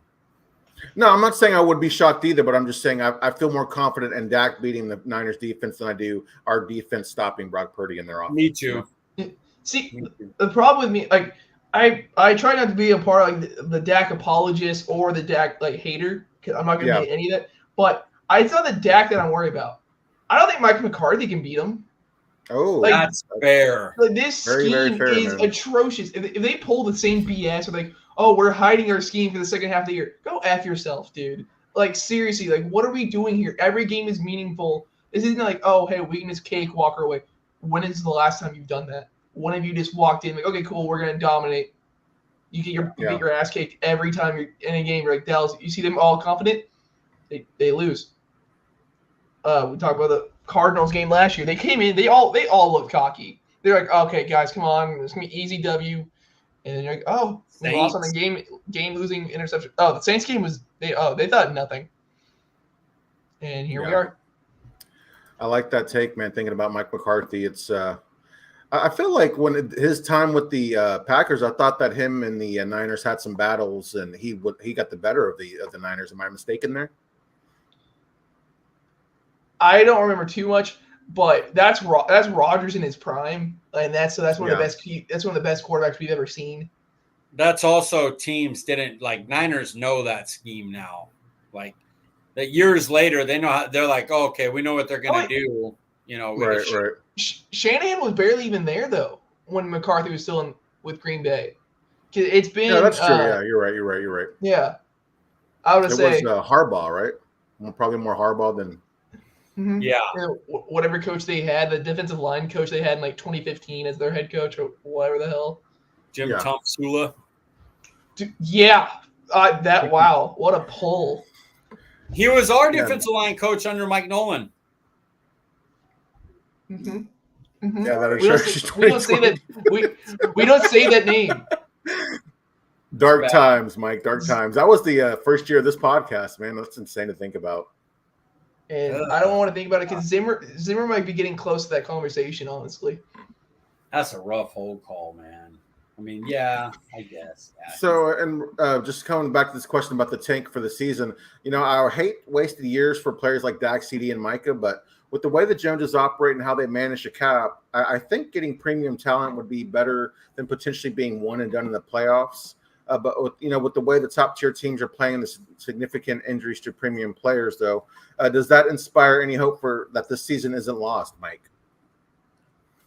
No, I'm not saying I would be shocked either, but I'm just saying I feel more confident in Dak beating the Niners defense than I do our defense stopping Brock Purdy in their offense. Me too. See, the problem with me, like, I try not to be a part of like the Dak apologist or the Dak hater, because I'm not going to hate any of that. But it's not the Dak that I'm worried about. I don't think Mike McCarthy can beat him. Oh, that's fair. This scheme is atrocious. If they pull the same BS or like, oh, we're hiding our scheme for the second half of the year, go F yourself, dude. Like, seriously, what are we doing here? Every game is meaningful. This isn't like, oh, hey, weakness, cake, walk away. When is the last time you've done that? When have you just walked in like, okay, cool, we're going to dominate. You get your ass kicked every time you're in a game. You're like, Dallas, you see them all confident? They lose. We talked about the Cardinals game last year. They came in, they all looked cocky. They're like, okay, guys, come on, it's gonna be easy W. And then you're like, oh, we lost on the game losing interception. Oh, the Saints game was they thought nothing. And here we are. I like that take, man. Thinking about Mike McCarthy, it's I feel like when his time with the Packers, I thought that him and the Niners had some battles, and he got the better of the Niners. Am I mistaken there? I don't remember too much, but that's Rodgers in his prime, and that's one of the best. That's one of the best quarterbacks we've ever seen. That's also teams didn't like Niners know that scheme now. Like that years later, they know how they're like, oh, okay, we know what they're gonna do. Right. Shanahan was barely even there though when McCarthy was still with Green Bay. It's been that's true. Yeah, you're right. Yeah, I would say it was Harbaugh, right? Probably more Harbaugh than. Mm-hmm. Yeah. Whatever coach they had, the defensive line coach they had in 2015 as their head coach or whatever the hell. Jim Tomsula. Wow, what a pull. He was our defensive line coach under Mike Nolan. Mm-hmm. Mm-hmm. Yeah, that we don't say that. We don't say that name. Dark times, Mike. Dark times. That was the first year of this podcast, man. That's insane to think about. And I don't want to think about it because Zimmer might be getting close to that conversation, honestly. That's a rough hold call, man. I mean, yeah, I guess. Yeah. So, and just coming back to this question about the tank for the season, I hate wasted years for players like Dak, CD, and Micah, but with the way the Joneses operate and how they manage the cap, I think getting premium talent would be better than potentially being one and done in the playoffs. But with the way the top tier teams are playing, the significant injuries to premium players, though, does that inspire any hope for that this season isn't lost, Mike?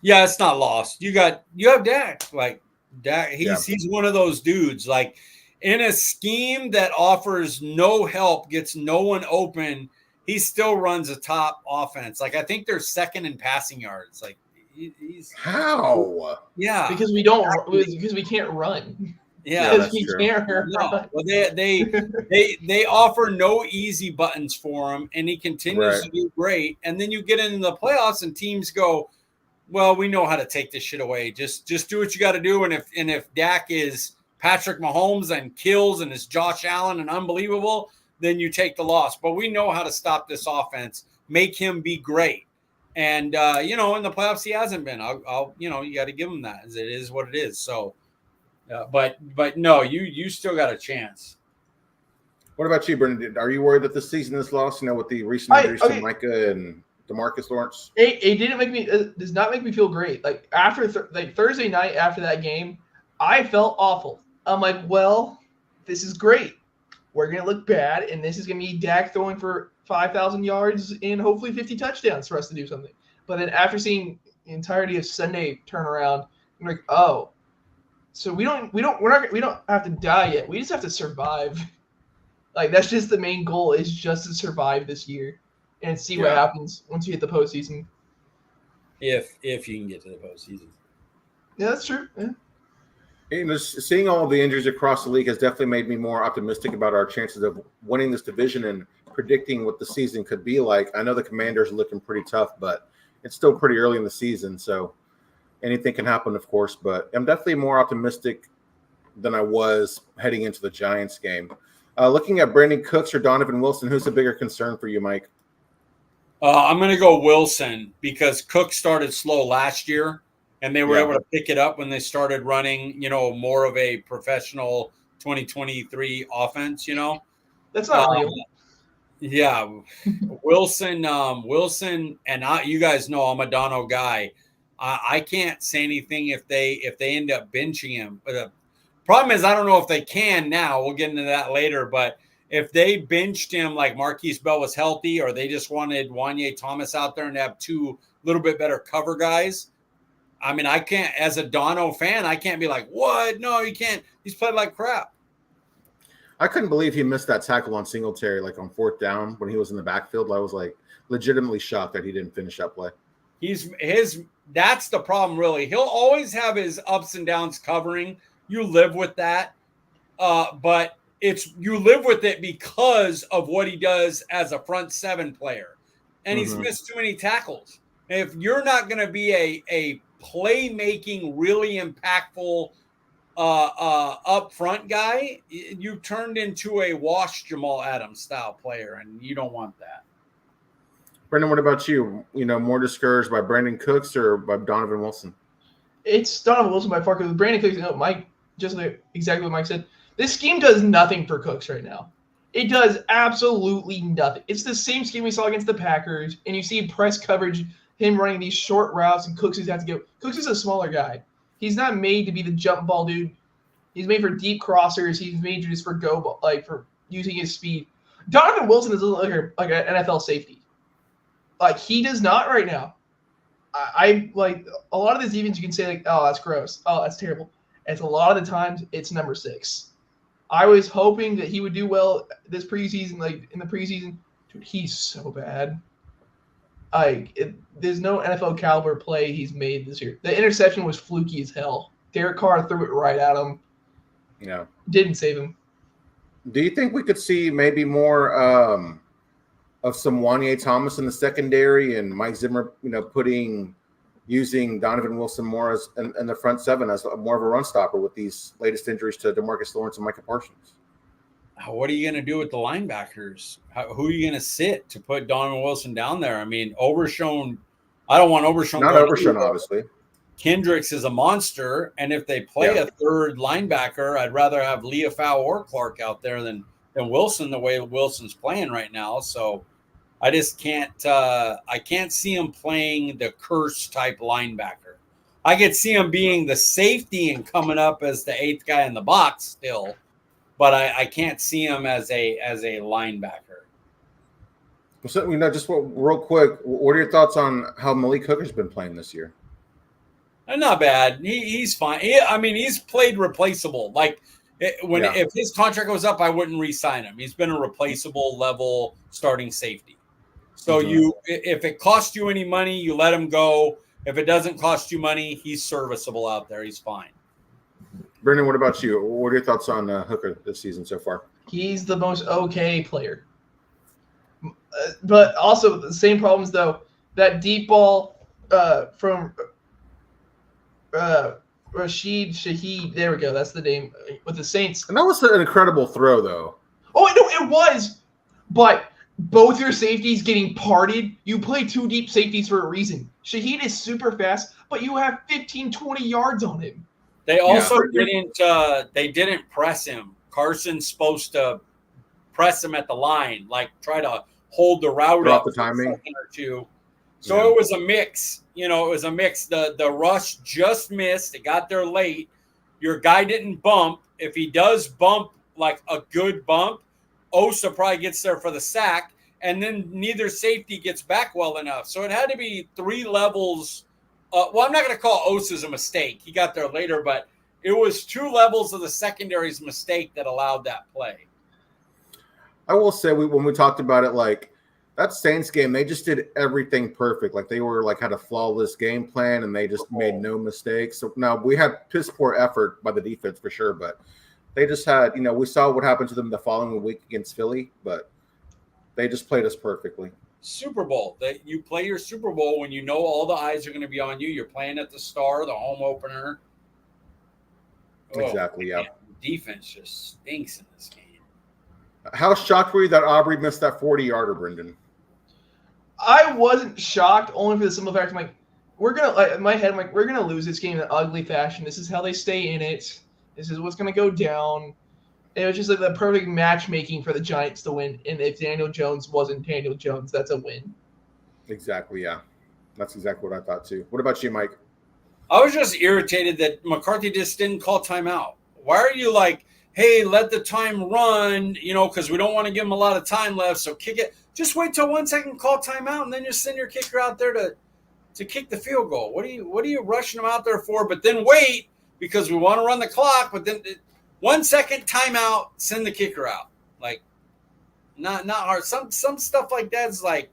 Yeah, it's not lost. You have Dak. Like Dak, he's one of those dudes. Like in a scheme that offers no help, gets no one open, he still runs a top offense. Like I think they're second in passing yards. Like he's how? Yeah, because we can't run. Yeah, because we can't run. No. Well, they offer no easy buttons for him, and he continues to do great. And then you get into the playoffs, and teams go, well, we know how to take this shit away. Just do what you got to do. And if Dak is Patrick Mahomes and kills and is Josh Allen and unbelievable, then you take the loss. But we know how to stop this offense, make him be great. And in the playoffs he hasn't been. I'll you got to give him that. It is what it is. So, but no, you still got a chance. What about you, Brenden? Are you worried that the season is lost? With the recent injuries to Micah and DeMarcus Lawrence? It didn't make me. It does not make me feel great. Like after Thursday night after that game, I felt awful. I'm like, well, this is great. We're gonna look bad, and this is gonna be Dak throwing for 5,000 yards and hopefully 50 touchdowns for us to do something. But then after seeing the entirety of Sunday turn around, I'm like, oh, so we don't have to die yet. We just have to survive. Like that's just the main goal is just to survive this year and see what happens once you hit the postseason. If you can get to the postseason. Yeah, that's true. Yeah. Seeing all of the injuries across the league has definitely made me more optimistic about our chances of winning this division and predicting what the season could be like. I know the Commanders are looking pretty tough, but it's still pretty early in the season, so anything can happen, of course. But I'm definitely more optimistic than I was heading into the Giants game. Looking at Brandon Cooks or Donovan Wilson, who's the bigger concern for you, Mike? I'm going to go Wilson because Cook started slow last year, and they were able to pick it up when they started running, more of a professional 2023 offense, That's not real. Yeah. Wilson, and you guys know I'm a Dono guy. I can't say anything if they end up benching him. But the problem is I don't know if they can now. We'll get into that later. But if they benched him like Marquise Bell was healthy or they just wanted Wanye Thomas out there and have two little bit better cover guys, I mean, I can't, as a Dono fan, I can't be like, what? No, you can't. He's played like crap. I couldn't believe he missed that tackle on Singletary, like on fourth down when he was in the backfield. I was like legitimately shocked that he didn't finish that play. That's the problem, really. He'll always have his ups and downs covering. You live with that. But you live with it because of what he does as a front seven player. And he's missed too many tackles. If you're not going to be a playmaking, really impactful up front guy, you turned into a wash Jamal Adams style player, and you don't want that. Brenden, what about you? More discouraged by Brandon Cooks or by Donovan Wilson? It's Donovan Wilson by far because Brandon Cooks, Mike, just like exactly what Mike said. This scheme does nothing for Cooks right now. It does absolutely nothing. It's the same scheme we saw against the Packers, and you see press coverage, him running these short routes, and Cooks has to go. Cooks is a smaller guy. He's not made to be the jump ball dude. He's made for deep crossers. He's made just for go ball, like for using his speed. Donovan Wilson is like an NFL safety. Like he does not right now. I like a lot of these events you can say like, oh, that's gross. Oh, that's terrible. And a lot of the times it's number 6. I was hoping that he would do well this preseason, like in the preseason. Dude, he's so bad. There's no NFL caliber play he's made this year. The interception was fluky as hell. Derek Carr threw it right at him. Yeah. Didn't save him. Do you think we could see maybe more of some Wanye Thomas in the secondary and Mike Zimmer, putting using Donovan Wilson more as in the front seven as more of a run stopper with these latest injuries to DeMarcus Lawrence and Micah Parsons. What are you going to do with the linebackers? Who are you going to sit to put Donovan Wilson down there? I mean, Overshown. I don't want Overshown. Not Overshown, obviously. Kendricks is a monster, and if they play a third linebacker, I'd rather have Leafau or Clark out there than Wilson. The way Wilson's playing right now, so I just can't. I can't see him playing the curse type linebacker. I could see him being the safety and coming up as the 8th guy in the box still. But I can't see him as a linebacker. So, just real quick, what are your thoughts on how Malik Hooker's been playing this year? Not bad. He's fine. He's played replaceable. Like if his contract goes up, I wouldn't re-sign him. He's been a replaceable level starting safety. So if it costs you any money, you let him go. If it doesn't cost you money, he's serviceable out there. He's fine. Brenden, what about you? What are your thoughts on Hooker this season so far? He's the most okay player. But also the same problems, though. That deep ball from Rashid Shaheed, there we go. That's the name with the Saints. And that was an incredible throw, though. Oh, no, it was. But both your safeties getting parted. You play 2 deep safeties for a reason. Shaheed is super fast, but you have 15, 20 yards on him. They also didn't press him. Carson's supposed to press him at the line, like try to hold the route up the timing or two. So it was a mix. It was a mix. The rush just missed. It got there late. Your guy didn't bump. If he does bump like a good bump, Osa probably gets there for the sack, and then neither safety gets back well enough. So it had to be 3 levels. I'm not going to call Osa's a mistake. He got there later, but it was 2 levels of the secondary's mistake that allowed that play. I will say when we talked about it, like that Saints game, they just did everything perfect. Like they were had a flawless game plan and they just made no mistakes. So now we had piss poor effort by the defense for sure, but they just had, we saw what happened to them the following week against Philly, but they just played us perfectly. Super Bowl. You play your Super Bowl when you know all the eyes are going to be on you. You're playing at the Star, the home opener. Exactly, yeah. Defense just stinks in this game. How shocked were you that Aubrey missed that 40-yarder, Brenden? I wasn't shocked, only for the simple fact, we're gonna lose this game in an ugly fashion. This is how they stay in it. This is what's gonna go down. It was just the perfect matchmaking for the Giants to win. And if Daniel Jones wasn't Daniel Jones, that's a win. Exactly, yeah. That's exactly what I thought too. What about you, Mike? I was just irritated that McCarthy just didn't call timeout. Why are you like, hey, let the time run, because we don't want to give them a lot of time left, so kick it. Just wait till 1 second, call timeout, and then just send your kicker out there to kick the field goal. What are you rushing them out there for? But then wait, because we want to run the clock, but then 1 second timeout, send the kicker out. Like, not hard. Some stuff like that is like,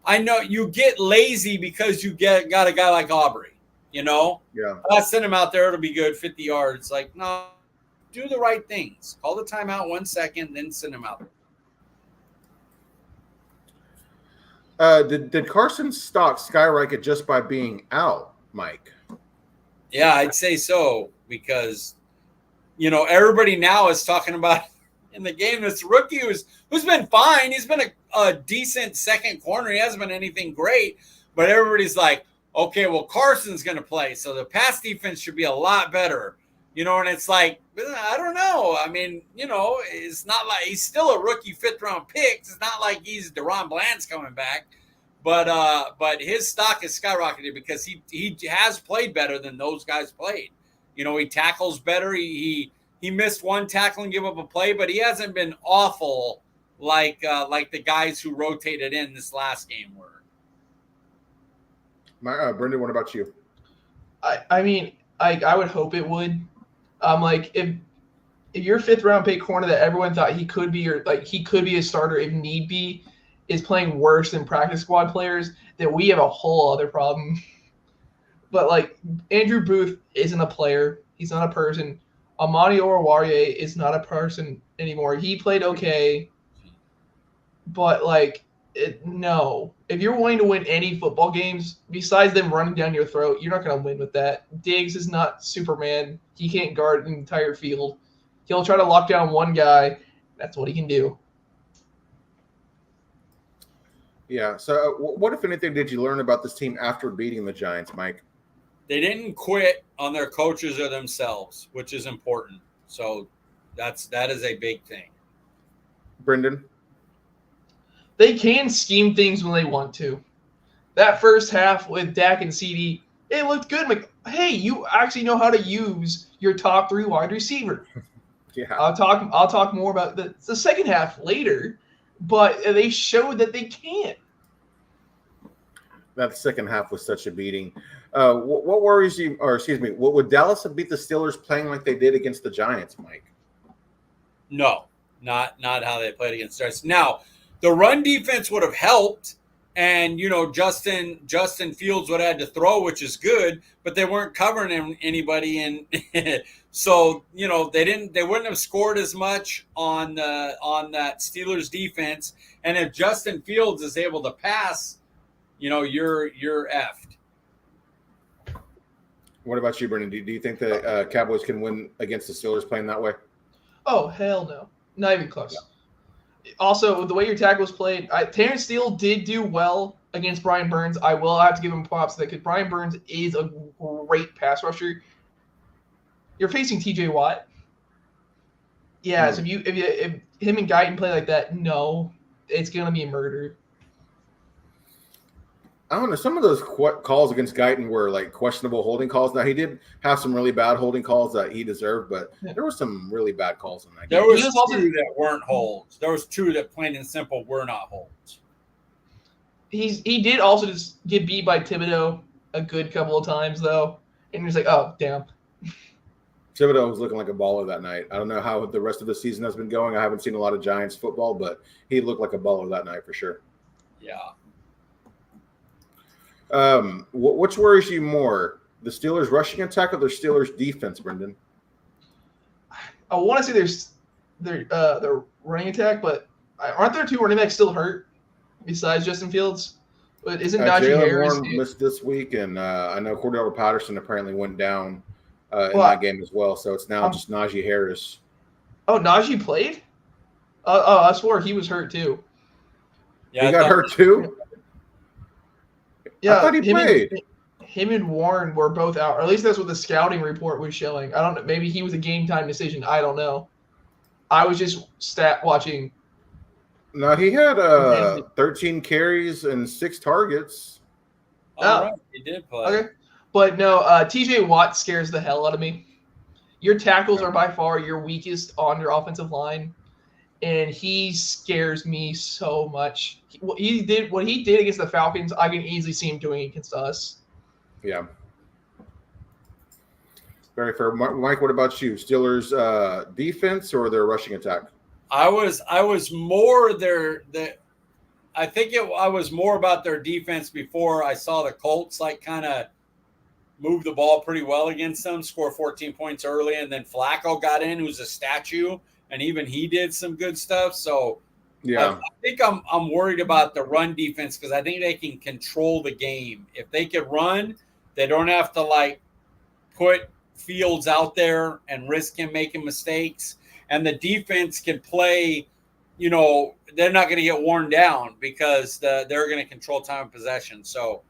I know you get lazy because you got a guy like Aubrey, Yeah. I send him out there, it'll be good, 50 yards. Like, no, do the right things. Call the timeout 1 second, then send him out. Did Carson's stock skyrocket just by being out, Mike? Yeah, I'd say so because, everybody now is talking about in the game this rookie who's been fine. He's been a decent second corner. He hasn't been anything great, but everybody's like, okay, well, Carson's going to play, so the pass defense should be a lot better. And it's like, I don't know. I mean, it's not like he's still a rookie 5th-round pick. It's not like he's Deron Bland's coming back. But his stock is skyrocketed because he has played better than those guys played. He tackles better. He missed 1 tackle and give up a play, but he hasn't been awful like the guys who rotated in this last game were. Brenden, what about you? I mean, I would hope it would. If your 5th-round pick corner that everyone thought he could be, or he could be a starter if need be, is playing worse than practice squad players, then we have a whole other problem. But Andrew Booth isn't a player; he's not a person. Amani Oruwariye is not a person anymore. He played okay, but No. If you're wanting to win any football games, besides them running down your throat, you're not going to win with that. Diggs is not Superman. He can't guard an entire field. He'll try to lock down one guy. That's what he can do. Yeah. So what, if anything, did you learn about this team after beating the Giants, Mike? They didn't quit on their coaches or themselves, which is important. So that is a big thing. Brenden? They can scheme things when they want to. That first half with Dak and CD, it looked good. I'm like, hey, you actually know how to use your top 3 wide receiver. Yeah. I'll talk more about the second half later, but they showed that they can. That second half was such a beating. What worries you, or excuse me, would Dallas have beat the Steelers playing like they did against the Giants, Mike? No, not how they played against us. Now, the run defense would have helped, and Justin Fields would have had to throw, which is good, but they weren't covering anybody, and so they wouldn't have scored as much on that Steelers defense. And if Justin Fields is able to pass, you're effed. What about you, Brenden? Do you think the Cowboys can win against the Steelers playing that way? Oh, hell no. Not even close. Yeah. Also, the way your tackle was played, Terrence Steele did do well against Brian Burns. I will have to give him props because Brian Burns is a great pass rusher. You're facing T.J. Watt. Yeah, so if him and Guyton play like that, no, it's going to be a murder. I don't know. Some of those calls against Guyton were like questionable holding calls. Now, he did have some really bad holding calls that he deserved, but there were some really bad calls in that game. There was two that weren't holds. There was 2 that plain and simple were not holds. He did also just get beat by Thibodeau a good couple of times, though. And he's like, oh, damn. Thibodeau was looking like a baller that night. I don't know how the rest of the season has been going. I haven't seen a lot of Giants football, but he looked like a baller that night for sure. Yeah. Which worries you more, the Steelers' rushing attack or the Steelers' defense, Brenden? I want to say their running attack, but aren't there 2 running backs still hurt besides Justin Fields? But isn't Najee Harris? Warren missed this week, and I know Cordell Patterson apparently went down in that game as well. So it's now just Najee Harris. Oh, Najee played? I swore he was hurt too. Yeah, he got hurt too. Yeah, I thought he played. Him and Warren were both out, or at least that's what the scouting report was showing. I don't know. Maybe he was a game time decision. I don't know. I was just stat watching. No, he had 13 carries and 6 targets. All right, he did play. Okay, but no, T.J. Watt scares the hell out of me. Your tackles are by far your weakest on your offensive line, and he scares me so much. What he did against the Falcons, I can easily see him doing against us. Yeah. Very fair. Mike, what about you? Steelers defense or their rushing attack? I was more I was more about their defense before I saw the Colts kind of move the ball pretty well against them, score 14 points early, and then Flacco got in, who's a statue, and even he did some good stuff. So yeah, I think I'm worried about the run defense because I think they can control the game. If they can run, they don't have to put Fields out there and risk him making mistakes. And the defense can play, they're not going to get worn down because they're going to control time of possession. So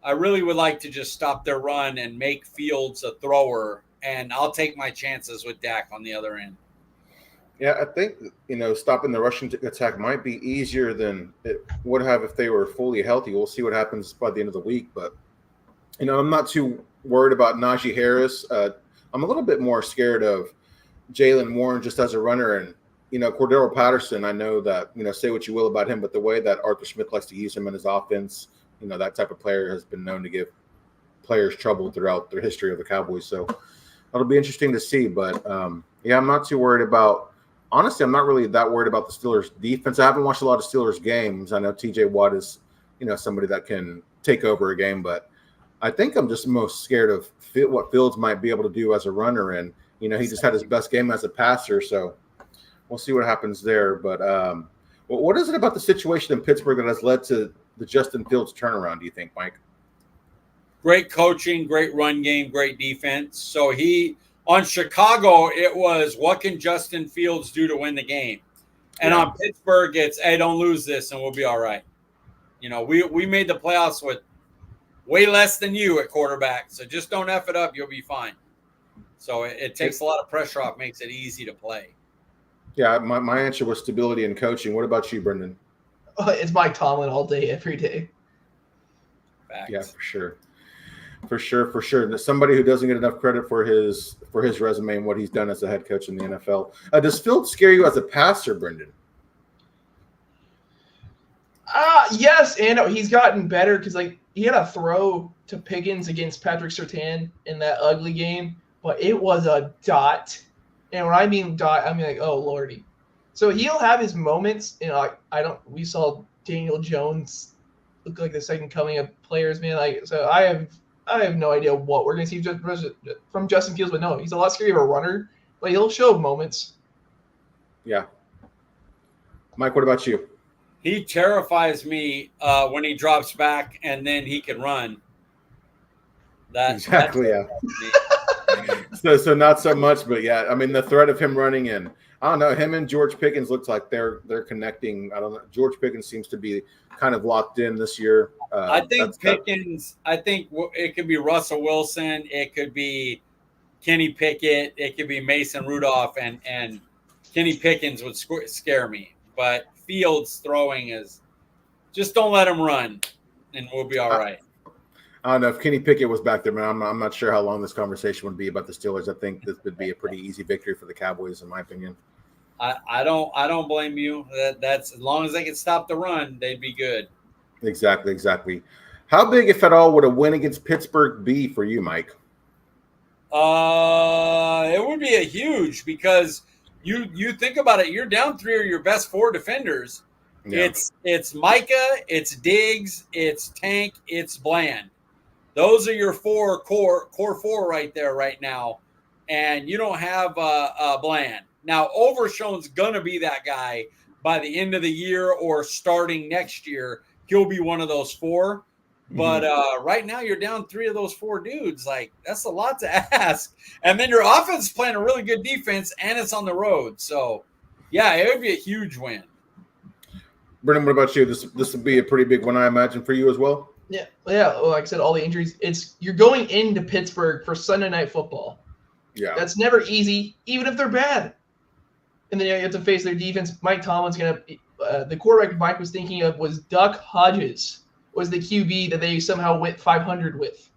I really would like to just stop their run and make Fields a thrower, and I'll take my chances with Dak on the other end. Yeah, I think, stopping the rushing attack might be easier than it would have if they were fully healthy. We'll see what happens by the end of the week. But, I'm not too worried about Najee Harris. I'm a little bit more scared of Jaylen Warren just as a runner. And, Cordell Patterson, I know that, say what you will about him, but the way that Arthur Smith likes to use him in his offense, that type of player has been known to give players trouble throughout their history of the Cowboys. So it'll be interesting to see. But, I'm not too worried about – honestly, I'm not really that worried about the Steelers' defense. I haven't watched a lot of Steelers games. I know T.J. Watt is, somebody that can take over a game. But I think I'm just most scared of what Fields might be able to do as a runner. And, he just had his best game as a passer. So we'll see what happens there. But Well, what is it about the situation in Pittsburgh that has led to the Justin Fields turnaround, do you think, Mike? Great coaching, great run game, great defense. So on Chicago, it was, what can Justin Fields do to win the game? And on Pittsburgh, it's, hey, don't lose this and we'll be all right. We made the playoffs with way less than you at quarterback. So just don't F it up. You'll be fine. So it takes a lot of pressure off, makes it easy to play. Yeah, my answer was stability in coaching. What about you, Brenden? It's Mike Tomlin all day, every day. Facts. Yeah, for sure. Somebody who doesn't get enough credit for his resume and what he's done as a head coach in the NFL. Does Fields scare you as a passer, Brenden? Yes, and he's gotten better because he had a throw to Pickens against Patrick Surtain in that ugly game, but it was a dot. And when I mean dot, I mean like, oh lordy. So he'll have his moments. We saw Daniel Jones look like the second coming of players, man. So I have no idea what we're gonna see from Justin Fields, but no, he's a lot scary of a runner, but he'll show moments. Yeah. Mike, what about you? He terrifies me when he drops back and then he can run. Exactly, yeah. So not so much, but yeah, I mean the threat of him running in. I don't know. Him and George Pickens looks like they're connecting. I don't know. George Pickens seems to be kind of locked in this year. I think Pickens. I think it could be Russell Wilson. It could be Kenny Pickett. It could be Mason Rudolph, and Kenny Pickens would scare me. But Fields throwing is just don't let him run, and we'll be all right. I don't know if Kenny Pickett was back there, man. I'm not sure how long this conversation would be about the Steelers. I think this would be a pretty easy victory for the Cowboys, in my opinion. I don't blame you. That's as long as they can stop the run, they'd be good. Exactly. How big, if at all, would a win against Pittsburgh be for you, Mike? It would be a huge, because you think about it. You're down 3 of your best 4 defenders. Yeah. It's Micah, it's Diggs, it's Tank, it's Bland. Those are your core 4 right there right now, and you don't have Bland. Now, Overshown's going to be that guy by the end of the year or starting next year. He'll be one of those 4. But right now you're down 3 of those 4 dudes. That's a lot to ask. And then your offense is playing a really good defense, and it's on the road. So, yeah, it would be a huge win. Brenden, what about you? This would be a pretty big one, I imagine, for you as well? Yeah. Like I said, all the injuries. You're going into Pittsburgh for Sunday Night Football. Yeah. That's never easy, even if they're bad. And then you have to face their defense. Mike Tomlin's going to the quarterback Mike was thinking of was Duck Hodges, was the QB that they somehow went 500 with.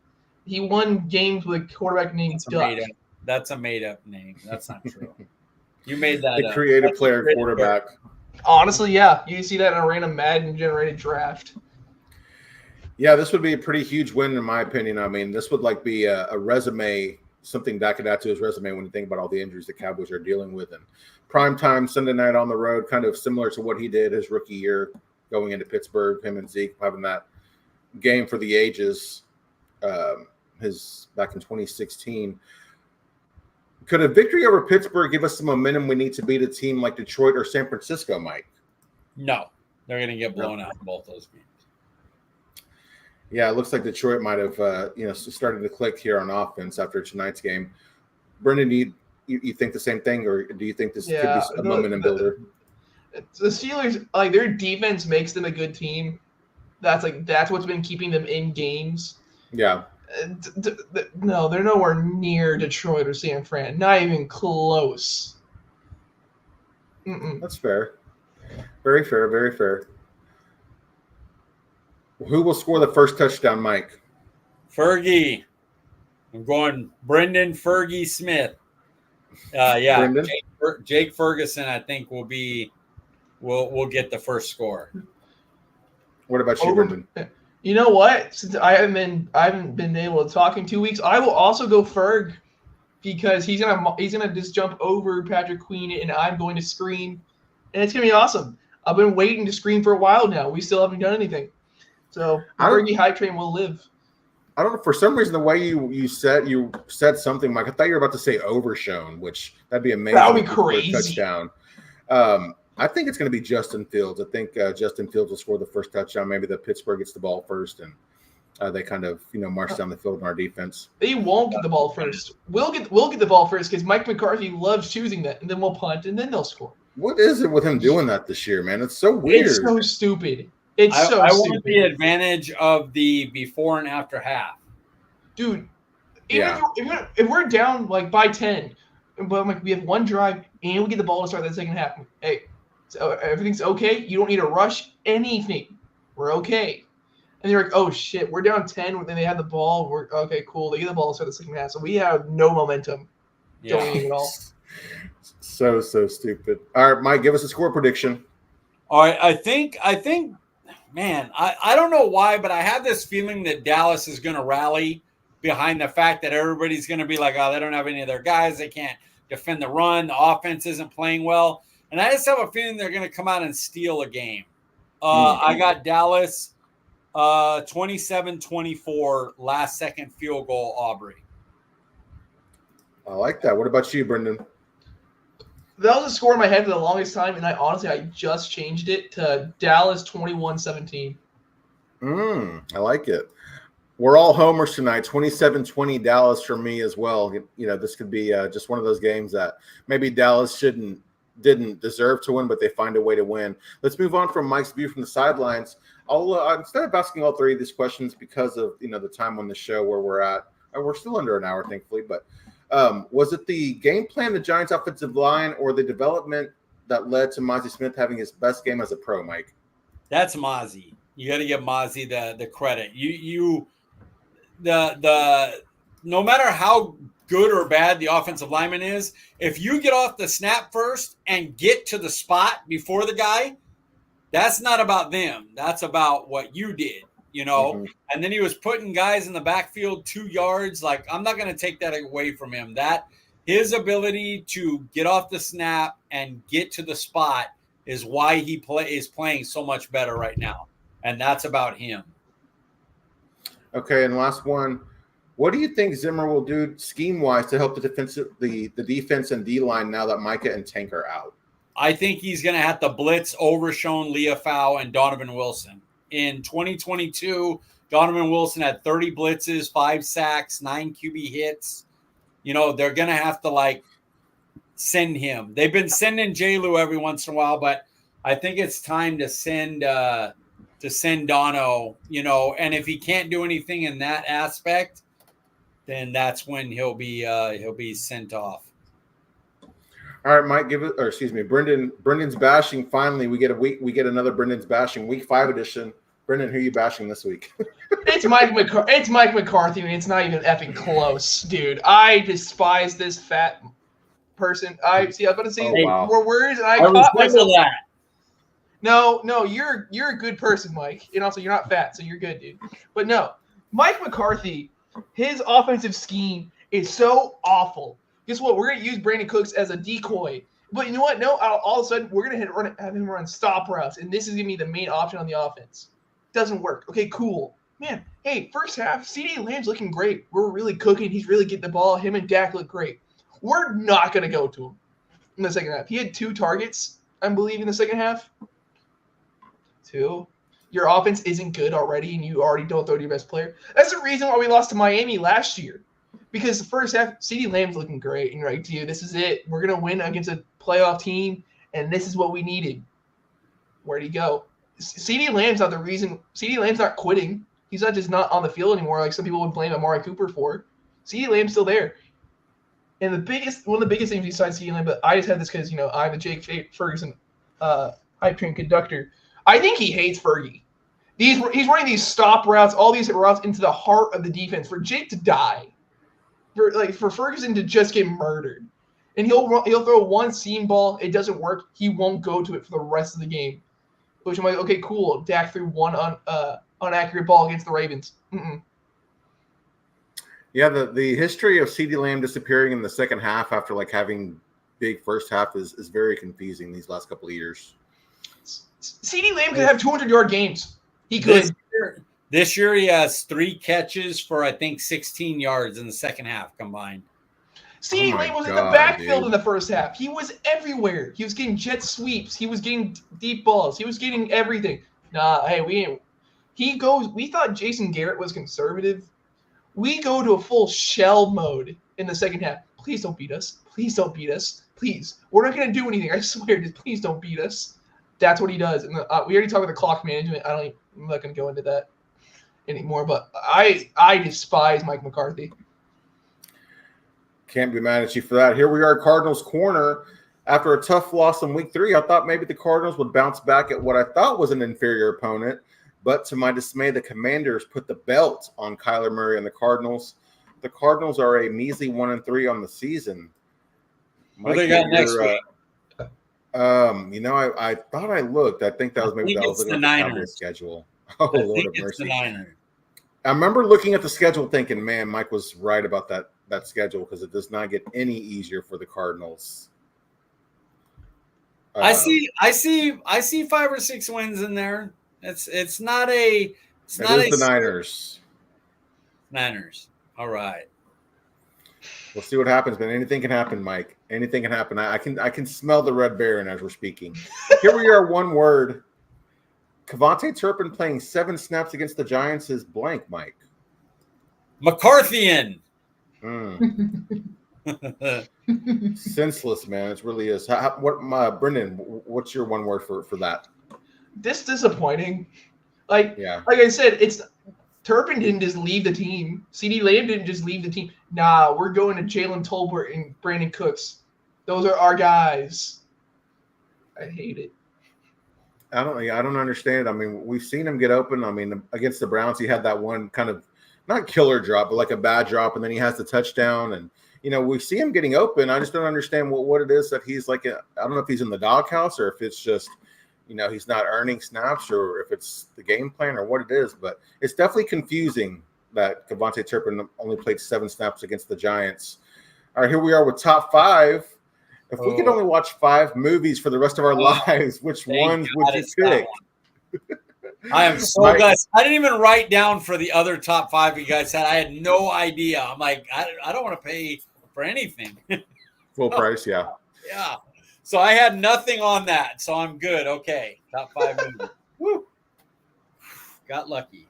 He won games with a quarterback named Duck. That's a made-up name. That's not true. You made that up. The creative player quarterback. Honestly, yeah. You see that in a random Madden-generated draft. Yeah, this would be a pretty huge win, in my opinion. I mean, this would be a resume, something that could add to his resume when you think about all the injuries the Cowboys are dealing with. And primetime Sunday night on the road, kind of similar to what he did his rookie year going into Pittsburgh, him and Zeke having that game for the ages his back in 2016. Could a victory over Pittsburgh give us some momentum we need to beat a team like Detroit or San Francisco, Mike? No. They're going to get blown out in both those games. Yeah, it looks like Detroit might have, started to click here on offense after tonight's game. Brenden, you think the same thing, or do you think this could be a momentum builder? The Steelers, their defense makes them a good team. That's what's been keeping them in games. Yeah. No, they're nowhere near Detroit or San Fran. Not even close. That's fair. Very fair. Very fair. Who will score the first touchdown, Mike? Fergie. I'm going Brenden Fergie Smith. Yeah, Jake Ferguson, I think will get the first score. What about you, Brenden? You know what? Since I haven't been able to talk in 2 weeks, I will also go Ferg, because he's gonna just jump over Patrick Queen, and I'm going to scream, and it's gonna be awesome. I've been waiting to scream for a while now. We still haven't done anything. So Fergie Hype Train will live. I don't know. For some reason, the way you said something, Mike, I thought you were about to say Overshown, which that'd be amazing. That would be crazy. Touchdown. I think it's going to be Justin Fields. I think Justin Fields will score the first touchdown. Maybe the Pittsburgh gets the ball first, and they kind of march down the field in our defense. They won't get the ball first. We'll get the ball first because Mike McCarthy loves choosing that, and then we'll punt, and then they'll score. What is it with him doing that this year, man? It's so weird. It's so stupid. I want the advantage of the before and after half. Dude, if we're down like by 10, but like we have one drive and we get the ball to start that second half. Hey, so everything's okay. You don't need to rush anything. We're okay. And they're like, oh shit, we're down 10. Then they have the ball. We're okay, cool. They get the ball to start the second half. So we have no momentum going at all. So stupid. All right, Mike, give us a score prediction. All right, I think, man, I don't know why, but I have this feeling that Dallas is going to rally behind the fact that everybody's going to be like, oh, they don't have any of their guys. They can't defend the run. The offense isn't playing well. And I just have a feeling they're going to come out and steal a game. I got Dallas 27-24, last second field goal, Aubrey. I like that. What about you, Brenden? That was a score in my head for the longest time, and I just changed it to Dallas 21-17. I like it. We're all homers tonight. 27-20 Dallas for me as well. This could be just one of those games that maybe Dallas didn't deserve to win, but they find a way to win. Let's move on from Mike's view from the sidelines. Instead of asking all three of these questions because of the time on the show where we're at, we're still under an hour, thankfully. But was it the game plan, the Giants' offensive line, or the development that led to Mazi Smith having his best game as a pro, Mike? That's Mazi. You got to give Mazi the credit. The no matter how good or bad the offensive lineman is, if you get off the snap first and get to the spot before the guy, that's not about them. That's about what you did, And then he was putting guys in the backfield 2 yards. Like, I'm not going to take that away from him. That his ability to get off the snap and get to the spot is why he is playing so much better right now. And that's about him. Okay, and last one. What do you think Zimmer will do scheme-wise to help the defense and D-line now that Micah and Tank are out? I think he's going to have to blitz Overshown, Leafau, and Donovan Wilson. In 2022, Donovan Wilson had 30 blitzes, 5 sacks, 9 QB hits. They're going to have to, send him. They've been sending J-Lu every once in a while, but I think it's time to send Dono, and if he can't do anything in that aspect, then that's when he'll be sent off. All right, Mike, Brendan's bashing. Finally, we get another Brendan's bashing, week 5 edition. Brenden, who are you bashing this week? It's Mike McCarthy, and it's not even effing close, dude. I despise this fat person. I was about to say more words, and I caught myself. That. No, you're a good person, Mike, and also you're not fat, so you're good, dude. But no, Mike McCarthy, his offensive scheme is so awful. Guess what? We're going to use Brandon Cooks as a decoy. But you know what? No, all of a sudden, we're going to have him run stop routes, and this is going to be the main option on the offense. Doesn't work. Okay, cool. Man, hey, first half, CeeDee Lamb's looking great. We're really cooking. He's really getting the ball. Him and Dak look great. We're not going to go to him in the second half. He had 2 targets, I believe, in the second half. 2. Your offense isn't good already, and you already don't throw to your best player. That's the reason why we lost to Miami last year. Because the first half, CeeDee Lamb's looking great. And you're like, dude, this is it. We're going to win against a playoff team, and this is what we needed. Where'd he go? CeeDee Lamb's not the reason. CeeDee Lamb's not quitting. He's not just not on the field anymore like some people would blame Amari Cooper for. CeeDee Lamb's still there. And one of the biggest things besides CeeDee Lamb, but I just had this because, I'm the Jake Ferguson hype train conductor. I think he hates Fergie. He's running these stop routes, all these routes into the heart of the defense for Jake to die. For Ferguson to just get murdered. And he'll throw one seam ball. It doesn't work. He won't go to it for the rest of the game. Which I'm like, okay, cool. Dak threw one inaccurate ball against the Ravens. Yeah, the history of CeeDee Lamb disappearing in the second half after having big first half is very confusing these last couple of years. CeeDee Lamb could have 200-yard games. He could. This year he has 3 catches for, I think, 16 yards in the second half combined. CeeDee Lamb was in the backfield in the first half. He was everywhere. He was getting jet sweeps. He was getting deep balls. He was getting everything. Nah, hey, we thought Jason Garrett was conservative. We go to a full shell mode in the second half. Please don't beat us. Please don't beat us. Please. We're not going to do anything. I swear. Just please don't beat us. That's what he does. And we already talked about the clock management. I'm not going to go into that anymore. But I despise Mike McCarthy. Can't be mad at you for that. Here we are, Cardinals corner. After a tough loss in week 3, I thought maybe the Cardinals would bounce back at what I thought was an inferior opponent. But to my dismay, the Commanders put the belt on Kyler Murray and the Cardinals. The Cardinals are a measly 1-3 on the season. What they got next week? I thought I looked. I think that was maybe that was looking at the Cowboys schedule. Oh, Lord of mercy. I remember looking at the schedule thinking, man, Mike was right about that schedule because it does not get any easier for the Cardinals. I see 5 or 6 wins in there. It's not the Niners. Niners. All right. We'll see what happens, man. Anything can happen, Mike. Anything can happen. I can smell the Red Baron as we're speaking. Here we are, one word. Kevontae Turpin playing 7 snaps against the Giants is blank, Mike. McCarthyian. Senseless, man. It really is. Brenden, what's your one word for that? Disappointing. Like I said, Turpin didn't just leave the team. CeeDee Lamb didn't just leave the team. Nah, we're going to Jalen Tolbert and Brandon Cooks. Those are our guys. I hate it. I don't understand it. I mean, we've seen him get open. I mean, against the Browns, he had that one kind of not killer drop, but like a bad drop, and then he has the touchdown. And we see him getting open. I just don't understand what it is that he's like. I don't know if he's in the doghouse or if it's just he's not earning snaps or if it's the game plan or what it is. But it's definitely confusing that Kevontae Turpin only played 7 snaps against the Giants. All right, here we are with top 5. If we could only watch 5 movies for the rest of our lives, which ones would you pick? I am so glad. I didn't even write down for the other top 5 you guys had. I had no idea. I'm like, I don't want to pay for anything. Full price, yeah. Yeah. So I had nothing on that. So I'm good. Okay. Top 5 movies. Woo. Got lucky.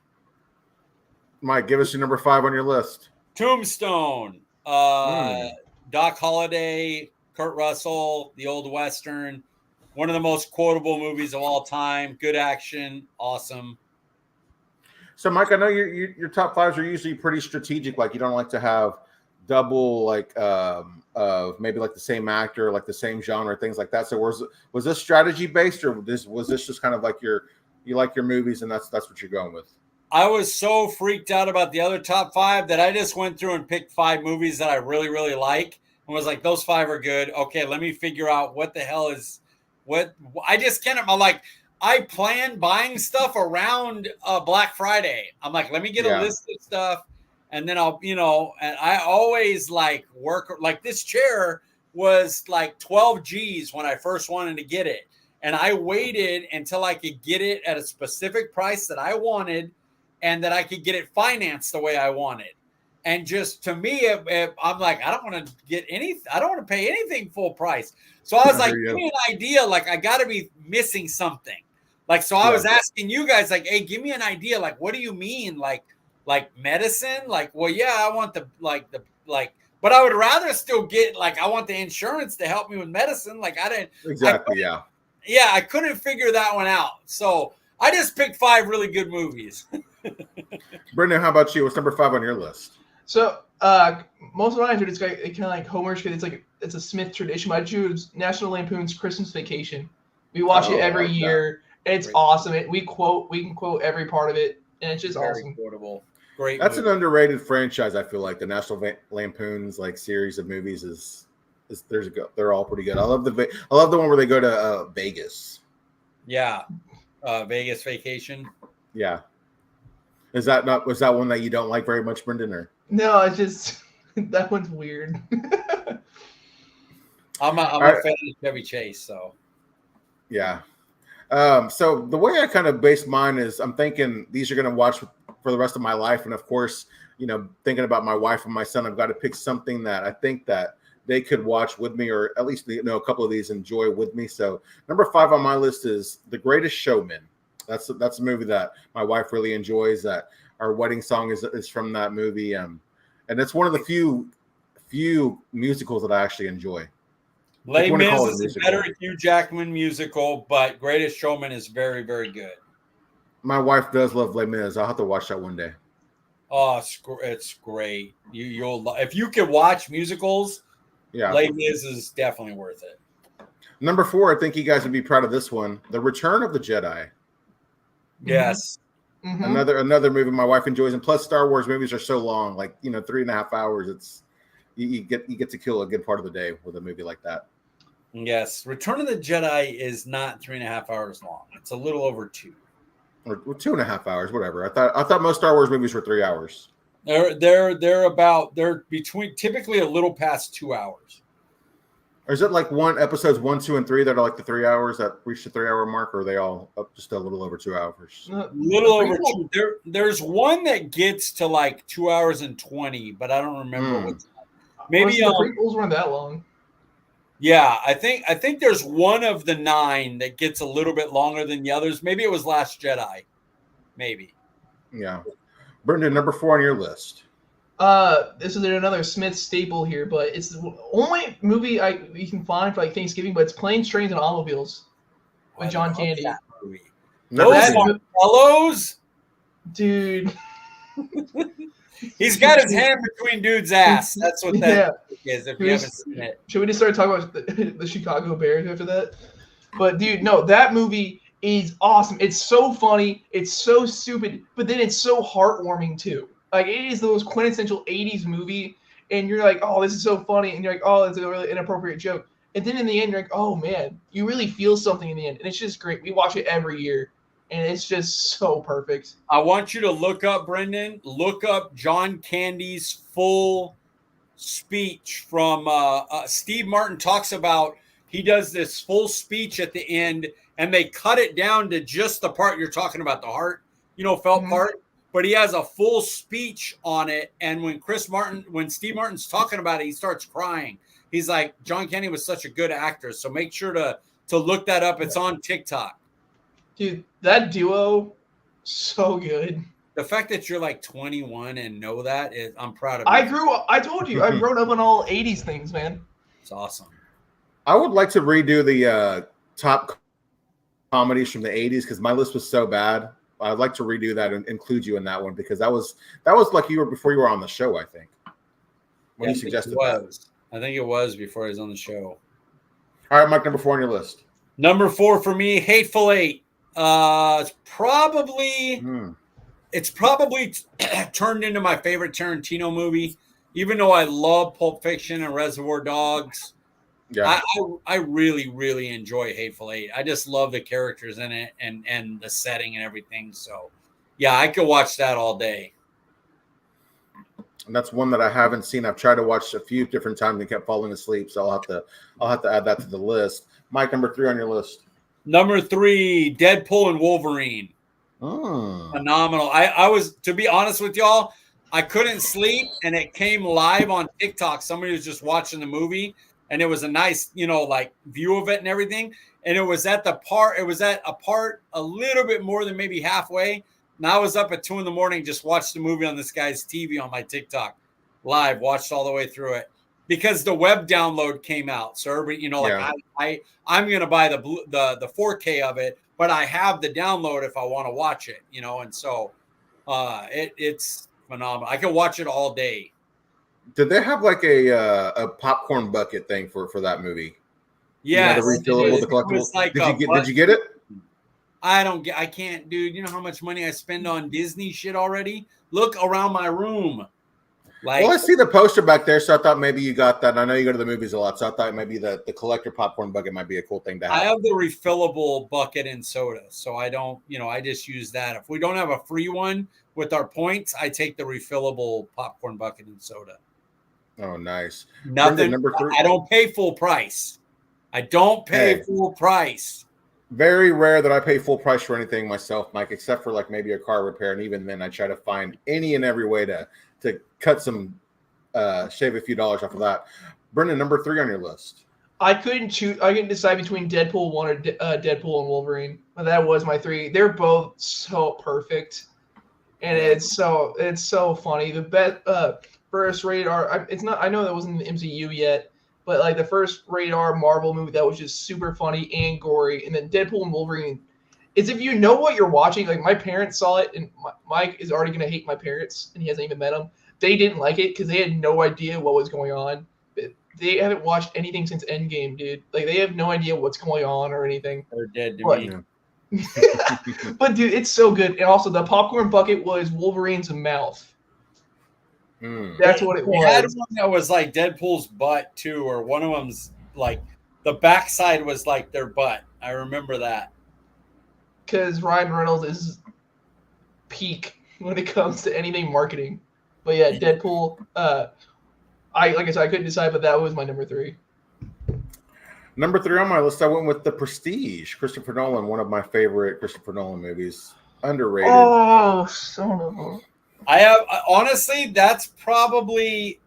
Mike, give us your number 5 on your list. Tombstone. Doc Holliday, Kurt Russell, The Old Western. One of the most quotable movies of all time. Good action. Awesome. So, Mike, I know your top 5s are usually pretty strategic. Like, you don't like to have double, like, maybe like the same actor, like the same genre, things like that. So, was this strategy based, or was this just kind of like you like your movies and that's what you're going with? I was so freaked out about the other top 5 that I just went through and picked 5 movies that I really, really like and was like, those 5 are good. Okay, let me figure out what the hell is what. I just can't. I'm like, I plan buying stuff around Black Friday. I'm like, let me get a list of stuff, and then I'll, and I always like work. Like this chair was like 12 G's when I first wanted to get it, and I waited until I could get it at a specific price that I wanted, and that I could get it financed the way I wanted. And just to me, I'm like, I don't want to I don't want to pay anything full price. So I was like, give me an idea. Like, I got to be missing something. Like, so I was asking you guys, like, hey, give me an idea. Like, what do you mean? Like medicine? Like, well, yeah, I want but I would rather still get, like, I want the insurance to help me with medicine. Like, I didn't. Exactly, Yeah, I couldn't figure that one out. So I just picked 5 really good movies. Brenden, how about you? What's number 5 on your list? So most of mine are just kind of like Homer's Kid. It's a Smith tradition. I choose National Lampoon's Christmas Vacation. We watch it every year. And it's awesome. We can quote every part of it, and it's just awesome. Quotable. Great. That's movie. An underrated franchise. I feel like the National Lampoon's like series of movies is they're all pretty good. I love the one where they go to Vegas. Yeah, Vegas Vacation. Yeah. Was that one that you don't like very much, Brenden? Or no, it's just that one's weird. I'm a fan of Chevy Chase, so yeah. So the way I kind of based mine is I'm thinking these are going to watch for the rest of my life, and of course, thinking about my wife and my son, I've got to pick something that I think that they could watch with me, or at least a couple of these enjoy with me. So number 5 on my list is The Greatest Showman. That's a movie that my wife really enjoys. That our wedding song is from that movie, and it's one of the few musicals that I actually enjoy. Les Mis is a better Hugh Jackman musical, but Greatest Showman is very, very good. My wife does love Les Mis. I'll have to watch that one day. Oh, it's great. You'll if you can watch musicals, Les Mis is definitely worth it. Number 4, I think you guys would be proud of this one: The Return of the Jedi. Yes. Mm-hmm. Another movie my wife enjoys, and plus Star Wars movies are so long, like 3.5 hours. It's you get to kill a good part of the day with a movie like that. Yes, Return of the Jedi is not 3.5 hours long. It's a little over 2. Or 2.5 hours, whatever. I thought most Star Wars movies were 3 hours. They're between typically a little past 2 hours. Or is it like episodes 1, 2, and 3 that are like the 3 hours that reach the 3 hour mark, or are they all up just a little over 2 hours? A little over 2. There's one that gets to like 2 hours and 20, but I don't remember what. Maybe the prequels weren't that long. Yeah, I think there's one of the 9 that gets a little bit longer than the others. Maybe it was Last Jedi. Maybe. Yeah. Brenden, number 4 on your list. This is another Smith staple here, but it's the only movie you can find for like Thanksgiving, but it's Planes, Trains, and Automobiles with John Candy. Those fellows, dude. He's got his hand between dude's ass. That's what that is. If you haven't seen it, should we just start talking about the Chicago Bears after that? But dude, no, that movie is awesome. It's so funny. It's so stupid, but then it's so heartwarming too. Like, it is the most quintessential 80s movie, and you're like, oh, this is so funny, and you're like, oh, it's a really inappropriate joke. And then in the end, you're like, oh, man, you really feel something in the end, and it's just great. We watch it every year, and it's just so perfect. I want you to look up, Brenden, John Candy's full speech from Steve Martin talks about, he does this full speech at the end, and they cut it down to just the part you're talking about, the heart, felt part. But he has a full speech on it, and when Steve Martin's talking about it, he starts crying. He's like, John Candy was such a good actor, so make sure to look that up. It's on TikTok. Dude, that duo, so good. The fact that you're like 21 and know that I'm proud of you. I told you, I've grown up on all 80s things, man. It's awesome. I would like to redo the top comedies from the 80s because my list was so bad. I'd like to redo that and include you in that one because that was like before you were on the show, I think. When you suggested that. I think it was before I was on the show. All right, Mike, number 4 on your list. Number 4 for me, Hateful Eight. It's probably turned into my favorite Tarantino movie, even though I love Pulp Fiction and Reservoir Dogs. Yeah, I really, really enjoy Hateful Eight. I just love the characters in it and the setting and everything. So, yeah, I could watch that all day. And that's one that I haven't seen. I've tried to watch a few different times and kept falling asleep. So I'll have to add that to the list. Mike, number 3 on your list. Number 3, Deadpool and Wolverine. Oh. Phenomenal. I was, to be honest with y'all, I couldn't sleep, and it came live on TikTok. Somebody was just watching the movie. And it was a nice, view of it and everything. And it was at a part a little bit more than maybe halfway. And I was up at 2 a.m, just watched the movie on this guy's TV on my TikTok live, watched all the way through it because the web download came out. So everybody, I'm going to buy the 4K of it, but I have the download if I want to watch it, and so it's phenomenal. I can watch it all day. Did they have like a popcorn bucket thing for that movie? Yeah, the refillable, the collectible. Like did you get it? I can't, dude. You know how much money I spend on Disney shit already? Look around my room. Well, I see the poster back there, so I thought maybe you got that. And I know you go to the movies a lot, so I thought maybe the collector popcorn bucket might be a cool thing to have. I have the refillable bucket and soda, so I don't, I just use that. If we don't have a free one with our points, I take the refillable popcorn bucket and soda. Oh, nice. Nothing. Number 3. I don't pay full price. Full price. Very rare that I pay full price for anything myself, Mike, except for like maybe a car repair. And even then I try to find any and every way to cut some, shave a few dollars off of that. Brenden, number 3 on your list. I couldn't choose. I couldn't decide between Deadpool 1 or Deadpool and Wolverine. That was my 3. They're both so perfect, and it's so funny. The best first rated R. It's not. I know that wasn't in the MCU yet, but like the first rated R Marvel movie that was just super funny and gory, and then Deadpool and Wolverine. It's if you know what you're watching. Like my parents saw it, and Mike is already gonna hate my parents, and he hasn't even met them. They didn't like it because they had no idea what was going on. They haven't watched anything since Endgame, dude. Like they have no idea what's going on or anything. They're dead to me. But dude, it's so good. And also, the popcorn bucket was Wolverine's mouth. That's what it was. They had one that was like Deadpool's butt too, or one of them's like the backside was like their butt. I remember that. Because Ryan Reynolds is peak when it comes to anything marketing. But yeah, Deadpool. Like I said, I couldn't decide, but that was my number 3. Number 3 on my list, I went with The Prestige. Christopher Nolan, one of my favorite Christopher Nolan movies. Underrated. Oh, son of a... I have honestly, that's probably.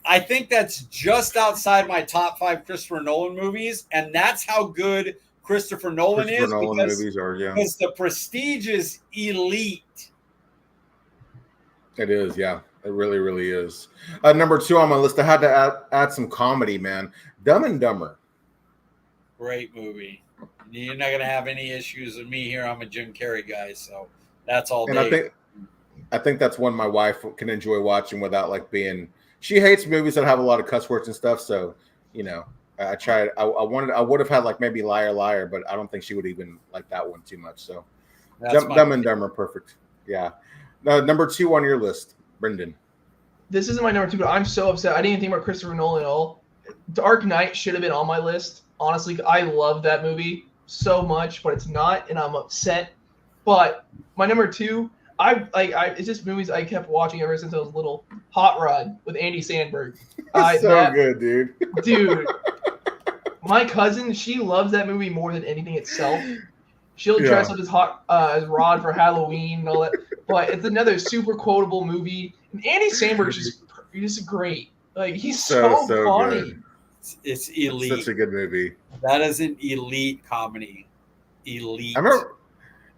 I think that's just outside my top 5 Christopher Nolan movies, and that's how good Christopher Nolan is. Nolan movies are, because The Prestige is elite. It is, yeah. It really, really is. Number 2 on my list, I had to add some comedy, man. Dumb and Dumber. Great movie. You're not going to have any issues with me here. I'm a Jim Carrey guy, so that's all day. And I think that's one my wife can enjoy watching without like being. She hates movies that have a lot of cuss words and stuff. So, you know, I tried. I would have had like maybe Liar Liar, but I don't think she would even like that one too much. So, Dumb and Dumber, perfect. Yeah. Number 2 on your list. Brenden. This isn't my number 2, but I'm so upset. I didn't even think about Christopher Nolan at all. Dark Knight should have been on my list. Honestly, I love that movie so much, but it's not, and I'm upset. But my number 2, it's just movies I kept watching ever since I was little. Hot Rod with Andy Samberg. Good, dude. Dude, my cousin, she loves that movie more than anything itself. She'll dress up as Rod for Halloween and all that. But it's another super quotable movie. And Andy Samberg is just great. Like he's so funny. Good. It's elite. It's such a good movie. That is an elite comedy. Elite. I remember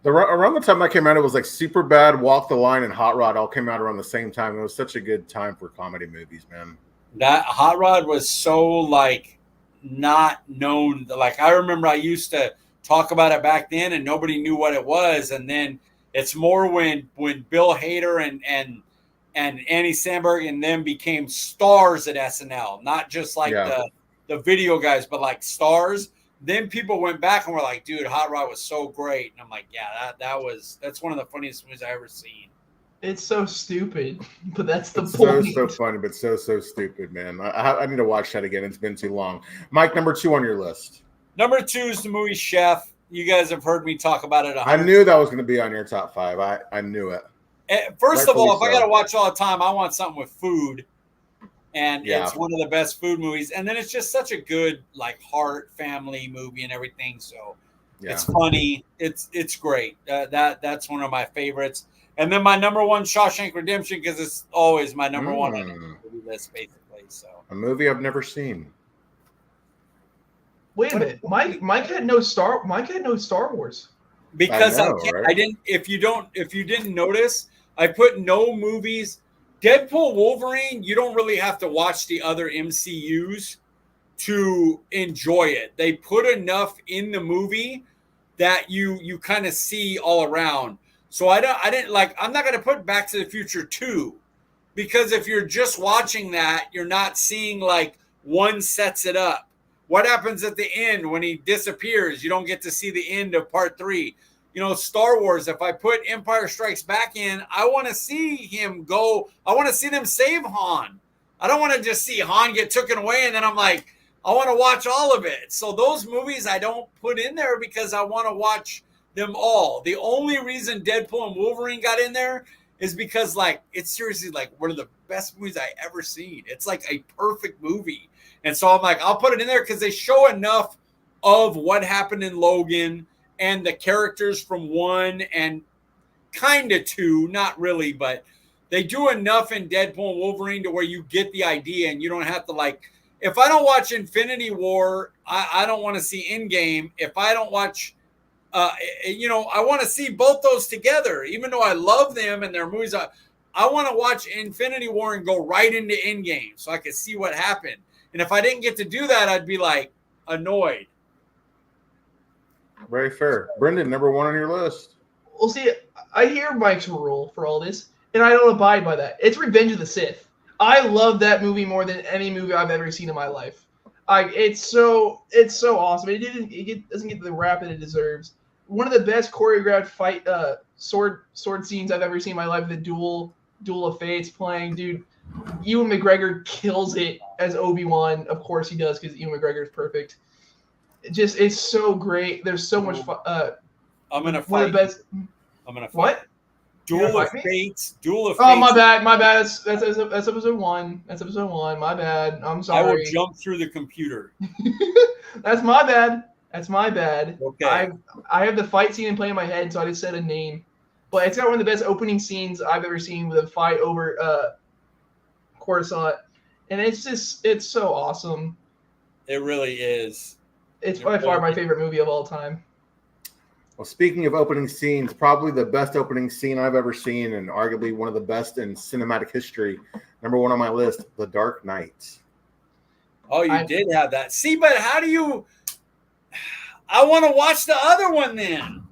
around the time that came out, it was like Superbad, Walk the Line, and Hot Rod all came out around the same time. It was such a good time for comedy movies, man. That Hot Rod was so like not known. Like I remember I used to talk about it back then and nobody knew what it was. And then it's more when Bill Hader and Andy Samberg and them became stars at SNL, not just like the video guys, but like stars. Then people went back and were like, dude, Hot Rod was so great. And I'm like, yeah, that's one of the funniest movies I ever seen. It's so stupid, but that's the point. So funny, but so stupid, man. I need to watch that again. It's been too long. Mike, number 2 on your list. Number 2 is the movie Chef. You guys have heard me talk about it. I knew that was going to be on your top 5. I knew it. First of all, if I got to watch all the time, I want something with food. And it's one of the best food movies. And then it's just such a good, like, heart family movie and everything. So it's funny. It's great. That's one of my favorites. And then my number 1, Shawshank Redemption, because it's always my number 1 on the movie list, basically. So a movie I've never seen. Wait a minute, Mike had no Star Wars. Because I didn't. If you didn't notice, I put no movies. Deadpool, Wolverine, you don't really have to watch the other MCUs to enjoy it. They put enough in the movie that you kind of see all around. So I'm not going to put Back to the Future 2 because if you're just watching that, you're not seeing like one sets it up. What happens at the end when he disappears? You don't get to see the end of part 3. You know, Star Wars, if I put Empire Strikes Back in, I want to see him go. I want to see them save Han. I don't want to just see Han get taken away and then I'm like, I want to watch all of it. So those movies I don't put in there because I want to watch them all. The only reason Deadpool and Wolverine got in there is because, like, it's seriously like one of the best movies I ever seen. It's like a perfect movie. And so I'm like, I'll put it in there because they show enough of what happened in Logan and the characters from 1 and kind of 2, not really, but They do enough in Deadpool and Wolverine to where you get the idea and you don't have to like. If I don't watch Infinity War, I don't want to see Endgame. If I don't watch, I want to see both those together. Even though I love them and their movies, I want to watch Infinity War and go right into Endgame so I can see what happened. And if I didn't get to do that, I'd be like annoyed. Very fair. Brenden, number 1 on your list. Well, see, I hear Mike's rule for all this, and I don't abide by that. It's Revenge of the Sith. I love that movie more than any movie I've ever seen in my life. It's so awesome. It doesn't get the rap that it deserves. One of the best choreographed fight sword scenes I've ever seen in my life. The Duel of Fates playing, dude. Ewan McGregor kills it as Obi-Wan. Of course he does, because Ewan McGregor is perfect. It's so great. There's so much fun. I'm gonna fight. One of the best. I'm gonna fight. What? Duel of Fates. Oh, my bad. That's episode 1. That's episode 1. My bad. I'm sorry. I will jump through the computer. That's my bad. Okay. I have the fight scene in play in my head, so I just said a name. But it's got one of the best opening scenes I've ever seen with a fight over Coruscant, and it's so awesome. It really is. It's by far my favorite movie of all time. Well, speaking of opening scenes, probably the best opening scene I've ever seen, and arguably one of the best in cinematic history. Number 1 on my list, The Dark Knight. Oh, you did have that. See, but how do you? I want to watch the other one then.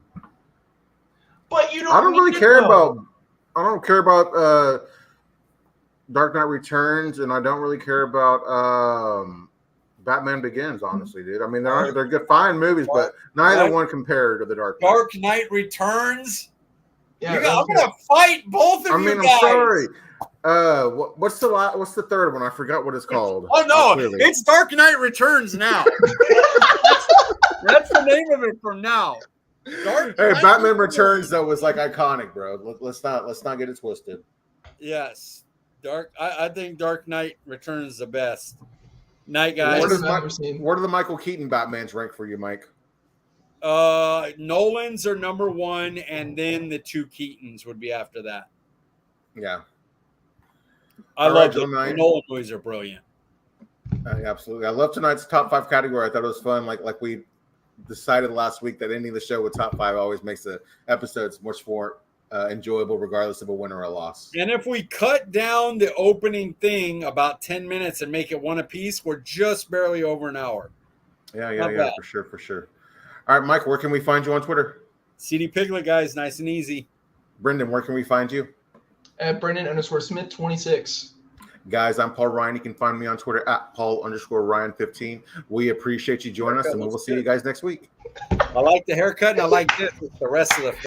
But you don't. I don't care about Dark Knight Returns, and I don't really care about Batman Begins, honestly, dude. I mean, they're good, fine movies, but neither one compared to The Dark Knight. Dark Knight Returns? Yeah, I'm going to fight both of you guys. I'm sorry. What's the third one? I forgot what it's called. Oh, no. It's Dark Knight Returns now. That's the name of it from now. Batman Returns, though, was like iconic, bro. Let's not get it twisted. Yes. I think Dark Knight Returns is the best. Night, guys. Where do the Michael Keaton Batmans rank for you, Mike? Nolan's are number 1, and then the 2 Keatons would be after that. Yeah. I love the Nolan movies are brilliant. Absolutely. I love tonight's top 5 category. I thought it was fun. Like we decided last week that ending the show with top 5 always makes the episodes much more enjoyable, regardless of a win or a loss. And if we cut down the opening thing about 10 minutes and make it one apiece, we're just barely over an hour. Yeah, for sure. All right, Mike, where can we find you on Twitter? CD Piglet, guys, nice and easy. Brenden, where can we find you? At Brenden_Smith26. Guys, I'm Paul Ryan. You can find me on Twitter at Paul_Ryan15. We appreciate you joining us, and we'll see you guys next week. I like the haircut, and I like this with the rest of the